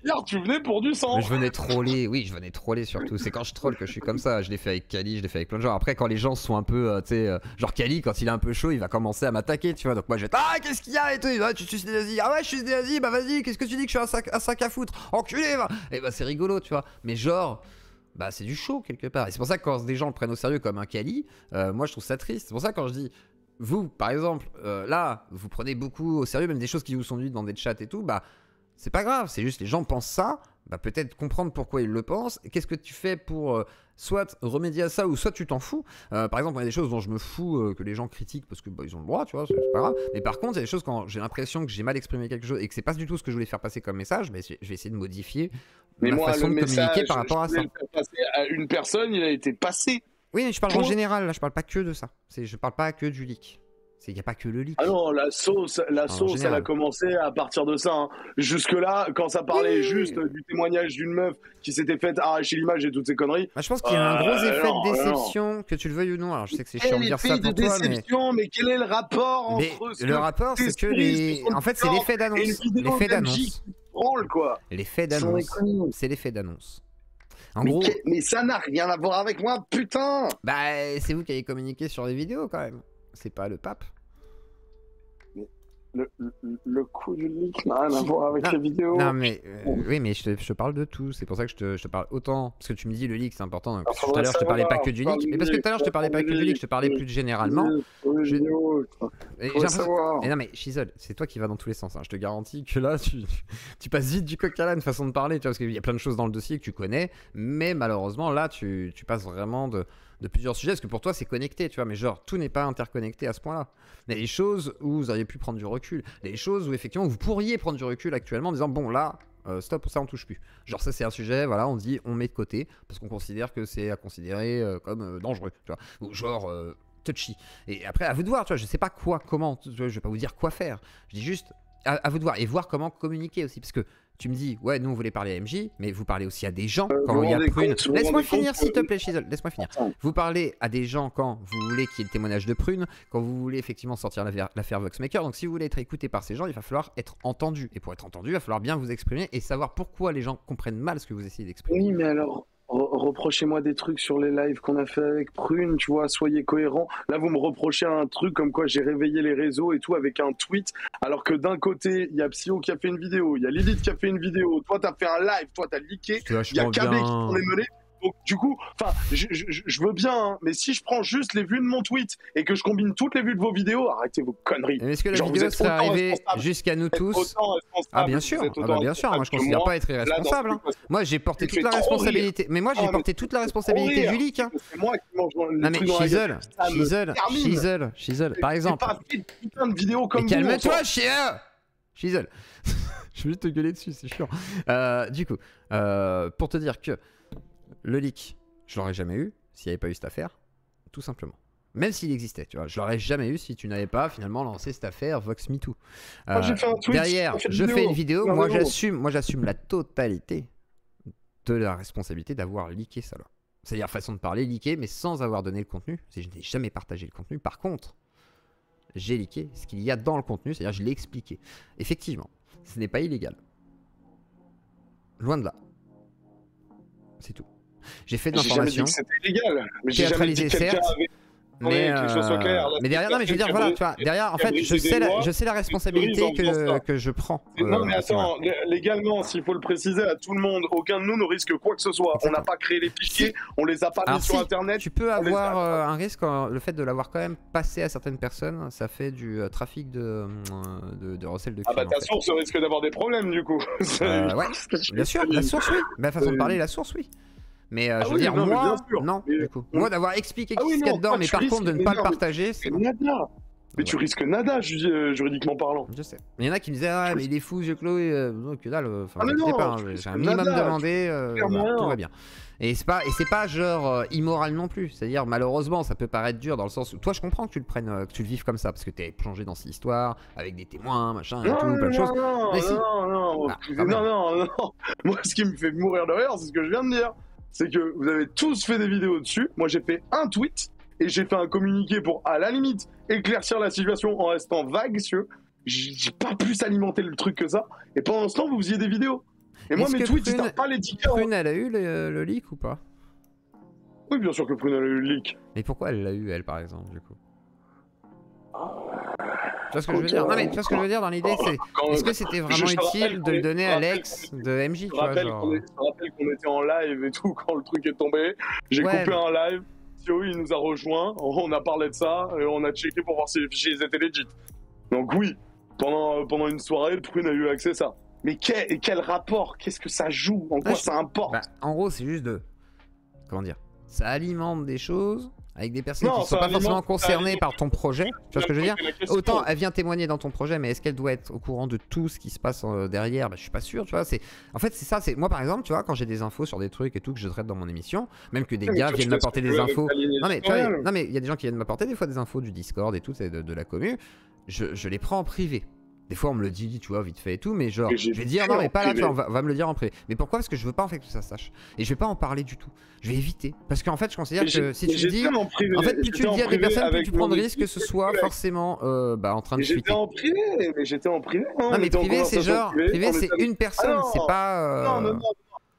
Hier, tu venais pour du sang. Mais je venais troller, oui, je venais troller surtout. C'est quand je troll que je suis comme ça. Je l'ai fait avec Kali, je l'ai fait avec plein de gens. Après, quand les gens sont un peu, tu sais, genre Kali, quand il est un peu chaud, il va commencer à m'attaquer, tu vois. Donc moi, je vais être, ah, qu'est-ce qu'il y a et tout. Ah, tu suces des nazis. Ah ouais, je suis des nazis. Bah vas-y, qu'est-ce que tu dis que je suis un sac à foutre. Enculé, va. Et bah c'est rigolo, tu vois. Mais genre. Bah c'est du show quelque part. Et c'est pour ça que quand des gens le prennent au sérieux comme un Kali, moi je trouve ça triste. C'est pour ça que quand je dis, vous par exemple, là, vous prenez beaucoup au sérieux, même des choses qui vous sont dites dans des chats et tout, bah c'est pas grave, c'est juste les gens pensent ça, bah peut-être comprendre pourquoi ils le pensent, et qu'est-ce que tu fais pour soit remédier à ça, ou soit tu t'en fous. Par exemple, il y a des choses dont je me fous que les gens critiquent parce que bah, ils ont le droit, tu vois, c'est pas grave. Mais par contre, il y a des choses quand j'ai l'impression que j'ai mal exprimé quelque chose et que c'est pas du tout ce que je voulais faire passer comme message, bah, je vais essayer de modifier ma façon de communiquer par rapport à ça. Passer à une personne, il a été passé. Oui, mais je parle en général, là, je parle pas que de ça. Je parle pas que du leak. Il n'y a pas que le leak. Ah non, la sauce elle a commencé à partir de ça. Hein. Jusque-là, quand ça parlait juste du témoignage d'une meuf qui s'était faite arracher l'image et toutes ces conneries. Bah, je pense qu'il y a un gros effet de déception, que tu le veuilles ou non. Alors je sais que c'est chiant de dire ça pour toi, mais quel est le rapport entre le rapport, c'est que en fait, c'est l'effet d'annonce. L'effet d'annonce. L'effet d'annonce. C'est l'effet d'annonce. En gros... mais ça n'a rien à voir avec moi, putain. Bah, c'est vous qui avez communiqué sur les vidéos quand même. C'est pas le pape. Le coup du leak n'a rien à voir avec les vidéos. Non mais oui, mais je te parle de tout. C'est pour ça que je te parle autant. Parce que tu me dis le leak c'est important. Parce que tout à l'heure je te parlais pas que du leak. Mais parce que tout à l'heure je te parlais pas que du leak, je te parlais plus généralement. Non mais Shizzle, c'est toi qui vas dans tous les sens. Hein. Je te garantis que là tu passes vite du coq à l'âne façon de parler. Tu vois, parce qu'il y a plein de choses dans le dossier que tu connais. Mais malheureusement là tu passes vraiment de plusieurs sujets, parce que pour toi c'est connecté, tu vois, mais genre tout n'est pas interconnecté à ce point-là. Il y a des choses où vous auriez pu prendre du recul, des choses où effectivement vous pourriez prendre du recul actuellement en disant bon là, stop, ça on touche plus. Genre ça c'est un sujet, voilà, on dit on met de côté, parce qu'on considère que c'est à considérer comme dangereux, tu vois, ou genre touchy. Et après à vous de voir, tu vois, je sais pas comment, tu vois, je vais pas vous dire quoi faire, je dis juste à vous de voir, et voir comment communiquer aussi, parce que tu me dis, ouais, nous on voulait parler à MJ, mais vous parlez aussi à des gens quand il y a Prune. Laisse-moi finir, s'il te plaît, Shizzle, laisse-moi finir. Vous parlez à des gens quand vous voulez qu'il y ait le témoignage de Prune, quand vous voulez effectivement sortir l'affaire Voxmaker. Donc si vous voulez être écouté par ces gens, il va falloir être entendu. Et pour être entendu, il va falloir bien vous exprimer et savoir pourquoi les gens comprennent mal ce que vous essayez d'exprimer. Oui, mais alors, reprochez-moi des trucs sur les lives qu'on a fait avec Prune, tu vois, soyez cohérents. Là, vous me reprochez un truc comme quoi j'ai réveillé les réseaux et tout avec un tweet, alors que d'un côté, il y a Psyo qui a fait une vidéo, il y a Lilith qui a fait une vidéo, toi, t'as fait un live, toi, t'as leaké, il y a KB qui s'en est mené. Donc du coup, enfin, je veux bien, hein, mais si je prends juste les vues de mon tweet et que je combine toutes les vues de vos vidéos, arrêtez vos conneries. Est-ce que la vidéo serait arrivée jusqu'à nous tous? Ah bien sûr, bien sûr. Moi je considère pas être irresponsable. Hein. Moi j'ai porté toute la responsabilité. Mais moi j'ai porté toute la responsabilité du leak. Hein. C'est moi qui mange le non mais Shizzle, par exemple. Pas fait putain de vidéos comme vous. Calme-toi, Shizzle. Je vais juste te gueuler dessus, c'est chiant. Du coup, pour te dire que le leak, je l'aurais jamais eu s'il n'y avait pas eu cette affaire, tout simplement. Même s'il existait, tu vois, je l'aurais jamais eu si tu n'avais pas finalement lancé cette affaire Vox Me Too. J'ai fait un tweet, derrière, je fais une vidéo, moi j'assume la totalité de la responsabilité d'avoir leaké ça là. C'est-à-dire façon de parler, leaké, mais sans avoir donné le contenu. Je n'ai jamais partagé le contenu. Par contre, j'ai leaké ce qu'il y a dans le contenu, c'est-à-dire je l'ai expliqué. Effectivement, ce n'est pas illégal. Loin de là. C'est tout. J'ai fait de l'information. C'était illégal. Mais théâtralisé, certes. Mais derrière, non, mais je veux dire, voilà, tu vois, derrière, en fait, je sais la responsabilité que je prends. Non, mais attends, légalement, s'il faut le préciser à tout le monde, aucun de nous ne risque quoi que ce soit. On n'a pas créé les fichiers, on les a pas mis sur Internet. Tu peux avoir un risque, le fait de l'avoir quand même passé à certaines personnes, ça fait du trafic de recel de clients. Ah bah ta source risque d'avoir des problèmes du coup. Ouais, bien sûr, la source, oui. Ma façon de parler, la source, oui. Mais je veux dire, non, moi, non, du coup. Moi, d'avoir expliqué ce qu'il y a dedans, mais par contre, de ne pas le partager, c'est bon. Mais tu risques nada, juridiquement parlant. Je sais. Il y en a qui me disaient, ah, mais il est fou, Chloé. Que dalle. Enfin, pas, j'ai un minimum demandé, tout va bien. Et c'est pas genre immoral non plus. C'est-à-dire, malheureusement, ça peut paraître dur dans le sens où, toi, je comprends que tu le prennes, que tu le vives comme ça, parce que t'es plongé dans cette histoire, avec des témoins, machin, et tout, plein de choses. Non. Moi, ce qui me fait mourir de rire, c'est ce que je viens de dire. C'est que vous avez tous fait des vidéos dessus. Moi, j'ai fait un tweet et j'ai fait un communiqué pour, à la limite, éclaircir la situation en restant vague. J'ai pas plus alimenté le truc que ça. Et pendant ce temps, vous faisiez des vidéos. Et moi, mes tweets, ils tapent pas les 10 heures. Prune, elle a eu le leak ou pas? Oui, bien sûr que Prune, elle a eu le leak. Mais pourquoi elle l'a eu, elle, par exemple, du coup? Tu vois ce que je veux dire? Non, mais tu vois ce que je veux dire dans l'idée, c'est est-ce que c'était vraiment utile de le donner à l'ex de MJ? Je rappelle qu'on était en live et tout quand le truc est tombé. J'ai coupé un live. Thio, il nous a rejoint. On a parlé de ça et on a checké pour voir si les fichiers étaient legit. Donc, oui, pendant une soirée, Prune a eu accès à ça. Mais quel rapport? Qu'est-ce que ça joue? En quoi ça importe? En gros, c'est juste de. Comment dire? Ça alimente des choses avec des personnes qui ne sont pas forcément concernées par ton projet, tu vois ce que je veux dire? Autant elle vient témoigner dans ton projet, mais est-ce qu'elle doit être au courant de tout ce qui se passe derrière? Bah, je suis pas sûr, tu vois. En fait, c'est ça. Moi, par exemple, tu vois, quand j'ai des infos sur des trucs et tout que je traite dans mon émission, même que des gars viennent m'apporter des infos. Non, mais tu vois, non, mais il y a des gens qui viennent m'apporter des fois des infos du Discord et tout, de la commu. Je les prends en privé. Des fois, on me le dit, tu vois, vite fait et tout, mais genre, je vais dire non, mais pas là, tu vois, on va me le dire en privé. Mais pourquoi? Parce que je veux pas en fait que ça sache. Et je vais pas en parler du tout. Je vais éviter. Parce qu'en fait, je considère que si tu le dis, en fait, plus tu le dis à des personnes, plus tu prends de risques que ce soit forcément en train de fuiter. J'étais en privé, mais j'étais en privé. Non, mais privé, c'est genre, privé, c'est une personne, c'est pas. Non.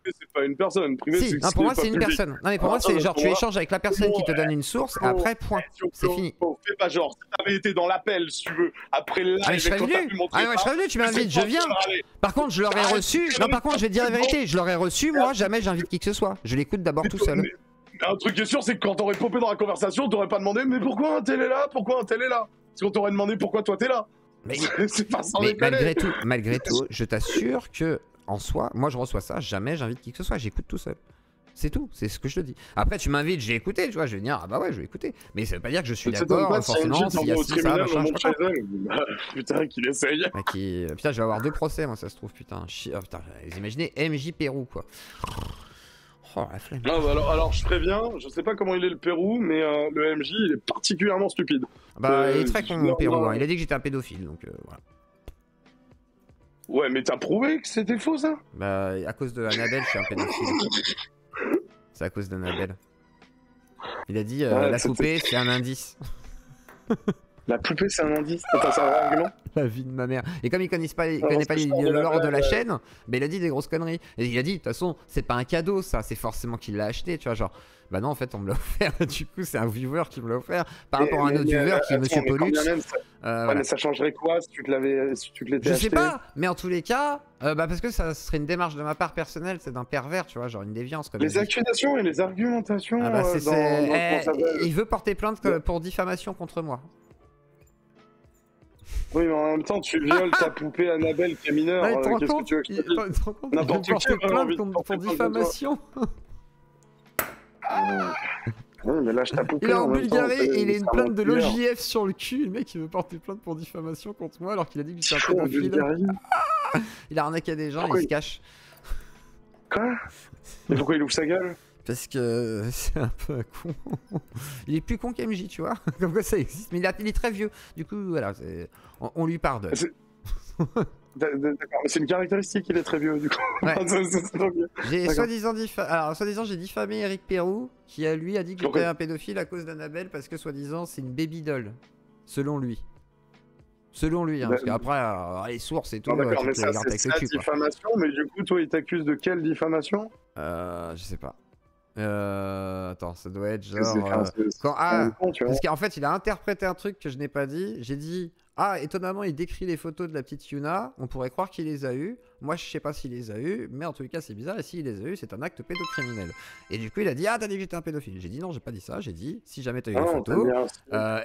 C'est pas une personne. Privé, si, non, pour moi c'est une personne. Non mais pour moi c'est genre tu échanges avec la personne qui te donne une source et après point. C'est fini. Fais pas genre, si t'avais été dans l'appel si tu veux, après le live, je serais venu. Je serais venu, tu m'invites, je viens. Par contre je l'aurais reçu. Non par contre je vais te dire la vérité, je l'aurais reçu moi, jamais j'invite qui que ce soit. Je l'écoute d'abord tout seul. Un truc qui est sûr c'est que quand t'aurais popé dans la conversation, t'aurais pas demandé mais pourquoi un tel est là? Pourquoi un tel est là? Parce qu'on t'aurait demandé pourquoi toi t'es là. Mais malgré tout, je t'assure que en soi, moi je reçois ça, jamais j'invite qui que ce soit, j'écoute tout seul. C'est tout, c'est ce que je te dis. Après tu m'invites, j'ai écouté, tu vois, je vais dire ah bah ouais, je vais écouter. Mais ça veut pas dire que je suis d'accord forcément s'il y a ça, machin, putain, qu'il essaye. Putain, je vais avoir 2 procès, moi ça se trouve, putain. Putain, vous imaginez MJ Pérou quoi. Oh la flemme. Ah, bah alors je préviens, je sais pas comment il est le Pérou, mais le MJ il est particulièrement stupide. Bah il est très con le Pérou, hein. Il a dit que j'étais un pédophile, donc voilà. Ouais, mais t'as prouvé que c'était faux, ça? Bah, à cause de Annabelle, je suis un pédophile. C'est à cause d'Annabelle. Il a dit, la poupée, c'est un indice. La poupée, c'est un indice? Attends, c'est un vrai argument? La vie de ma mère. Et comme il connaît pas l'ordre de la chaîne, bah, il a dit des grosses conneries. Et il a dit, de toute façon, c'est pas un cadeau, ça, c'est forcément qu'il l'a acheté, tu vois, genre... Bah non, en fait, on me l'a offert. Du coup, c'est un viewer qui me l'a offert par rapport à un autre viewer qui est Monsieur Pollux. Mais ça changerait quoi si tu te l'étais acheté? Je sais pas, mais en tous les cas, parce que ça serait une démarche de ma part personnelle, c'est d'un pervers, tu vois, genre une déviance. Comme les accusations et les argumentations. Il veut porter plainte pour diffamation contre moi. Oui, mais en même temps, tu violes ta poupée Annabelle qui est mineure. Qu'est-ce que tu veux que je te dise? N'importe qui porter plainte pour diffamation. Oui, mais lâche ta poupée. Il est en Bulgarie et il a une plainte de l'OJF sur le cul. Le mec il veut porter plainte pour diffamation contre moi alors qu'il a dit que j'étais un pédophile. Il a arnaqué des gens, il se cache. Quoi? Et pourquoi il ouvre sa gueule? Parce que c'est un peu un con. Il est plus con qu'MJ, tu vois. Comme quoi ça existe. Mais il est très vieux. Du coup, voilà, on lui pardonne. D'accord, mais c'est une caractéristique, il est très vieux du coup. Ouais. J'ai soi-disant j'ai diffamé Eric Pérou qui lui a dit que j'étais un pédophile à cause d'Annabelle parce que soi-disant c'est une baby doll. Selon lui. Selon lui, hein, parce qu'après les sources et tout. D'accord, mais ça c'est sa diffamation, mais du coup toi il t'accuse de quelle diffamation? Je sais pas. Attends, ça doit être genre. Parce qu'en fait, il a interprété un truc que je n'ai pas dit. J'ai dit, étonnamment, il décrit les photos de la petite Yuna. On pourrait croire qu'il les a eues. Moi, je sais pas s'il les a eues, mais en tout cas, c'est bizarre. Et s'il les a eues, c'est un acte pédocriminel. Et du coup, il a dit, t'as dit que j'étais un pédophile. J'ai dit, non, j'ai pas dit ça. J'ai dit, si jamais t'as eu les photos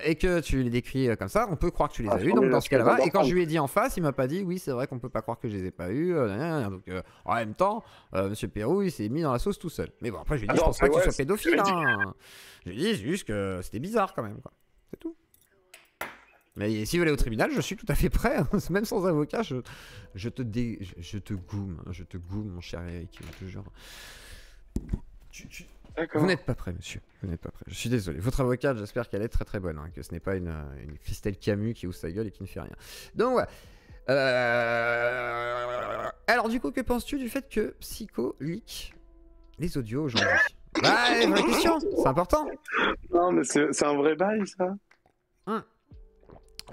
et que tu les décris comme ça, on peut croire que tu les as eues. Donc, dans ce cas-là, et quand je lui ai dit en face, il m'a pas dit, oui, c'est vrai qu'on peut pas croire que je les ai pas eues. Donc, en même temps, Monsieur Pérou, il s'est mis dans la sauce tout seul. Mais bon, après, je lui ai dit, je pense pas qu'il soit pédophile. Je lui ai dit juste que c'était bizarre quand même, quoi. C'est tout. Mais si vous allez au tribunal, je suis tout à fait prêt. Même sans avocat, je te goume, mon cher Eric, je te jure. Vous n'êtes pas prêt, monsieur. Vous n'êtes pas prêt. Je suis désolé. Votre avocate, j'espère qu'elle est très très bonne, hein, que ce n'est pas une Christelle Camus qui ouvre sa gueule et qui ne fait rien. Donc voilà. Alors du coup, que penses-tu du fait que Psycho leak les audios aujourd'hui? Ouais, vraie question, c'est important. Non, mais c'est un vrai bail, ça.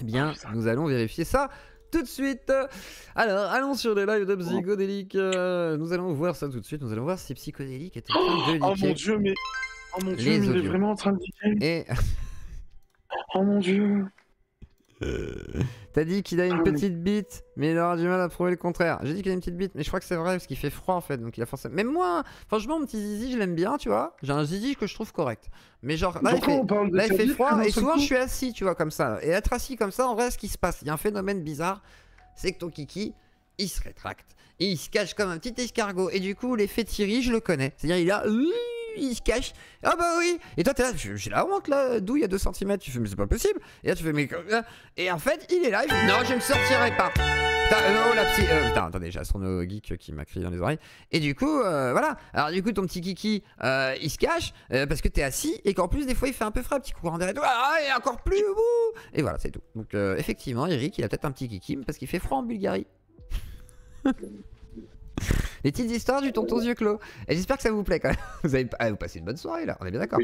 Eh bien, nous allons vérifier ça tout de suite. Alors, allons sur les lives de Psychodélique. Nous allons voir ça tout de suite. Nous allons voir si Psychodélique est en train de leaker. Oh mon dieu, mais il est vraiment en train de leaker. Et... oh mon dieu. T'as dit qu'il a une petite bite, mais il aura du mal à prouver le contraire. J'ai dit qu'il a une petite bite, mais je crois que c'est vrai parce qu'il fait froid en fait, donc il a forcément. Même moi, franchement, mon petit zizi, je l'aime bien, tu vois. J'ai un zizi que je trouve correct. Mais genre, là, il fait froid et souvent je suis assis, tu vois, comme ça. Et être assis comme ça, en vrai, ce qui se passe, il y a un phénomène bizarre, c'est que ton kiki, il se rétracte. Et il se cache comme un petit escargot. Et du coup, l'effet Thierry, je le connais. C'est-à-dire, il a. il se cache. Ah bah oui. Et toi t'es là, j'ai la honte là, d'où il y a 2 cm. Tu fais mais c'est pas possible. Et là tu fais mais et en fait il est là. Il fait, non je ne sortirai pas. Putain, oh la psy. Putain attendez, j'ai Astrono Geek qui m'a crié dans les oreilles. Et du coup voilà. Alors du coup ton petit kiki il se cache parce que t'es assis et qu'en plus des fois il fait un peu frais, petit courant d'air et tout. Ah et encore plus. Et voilà c'est tout. Donc effectivement Eric il a peut-être un petit kiki parce qu'il fait froid en Bulgarie. Les petites histoires du tonton yeux clos. Et j'espère que ça vous plaît quand même. Vous passez une bonne soirée là, on est bien d'accord.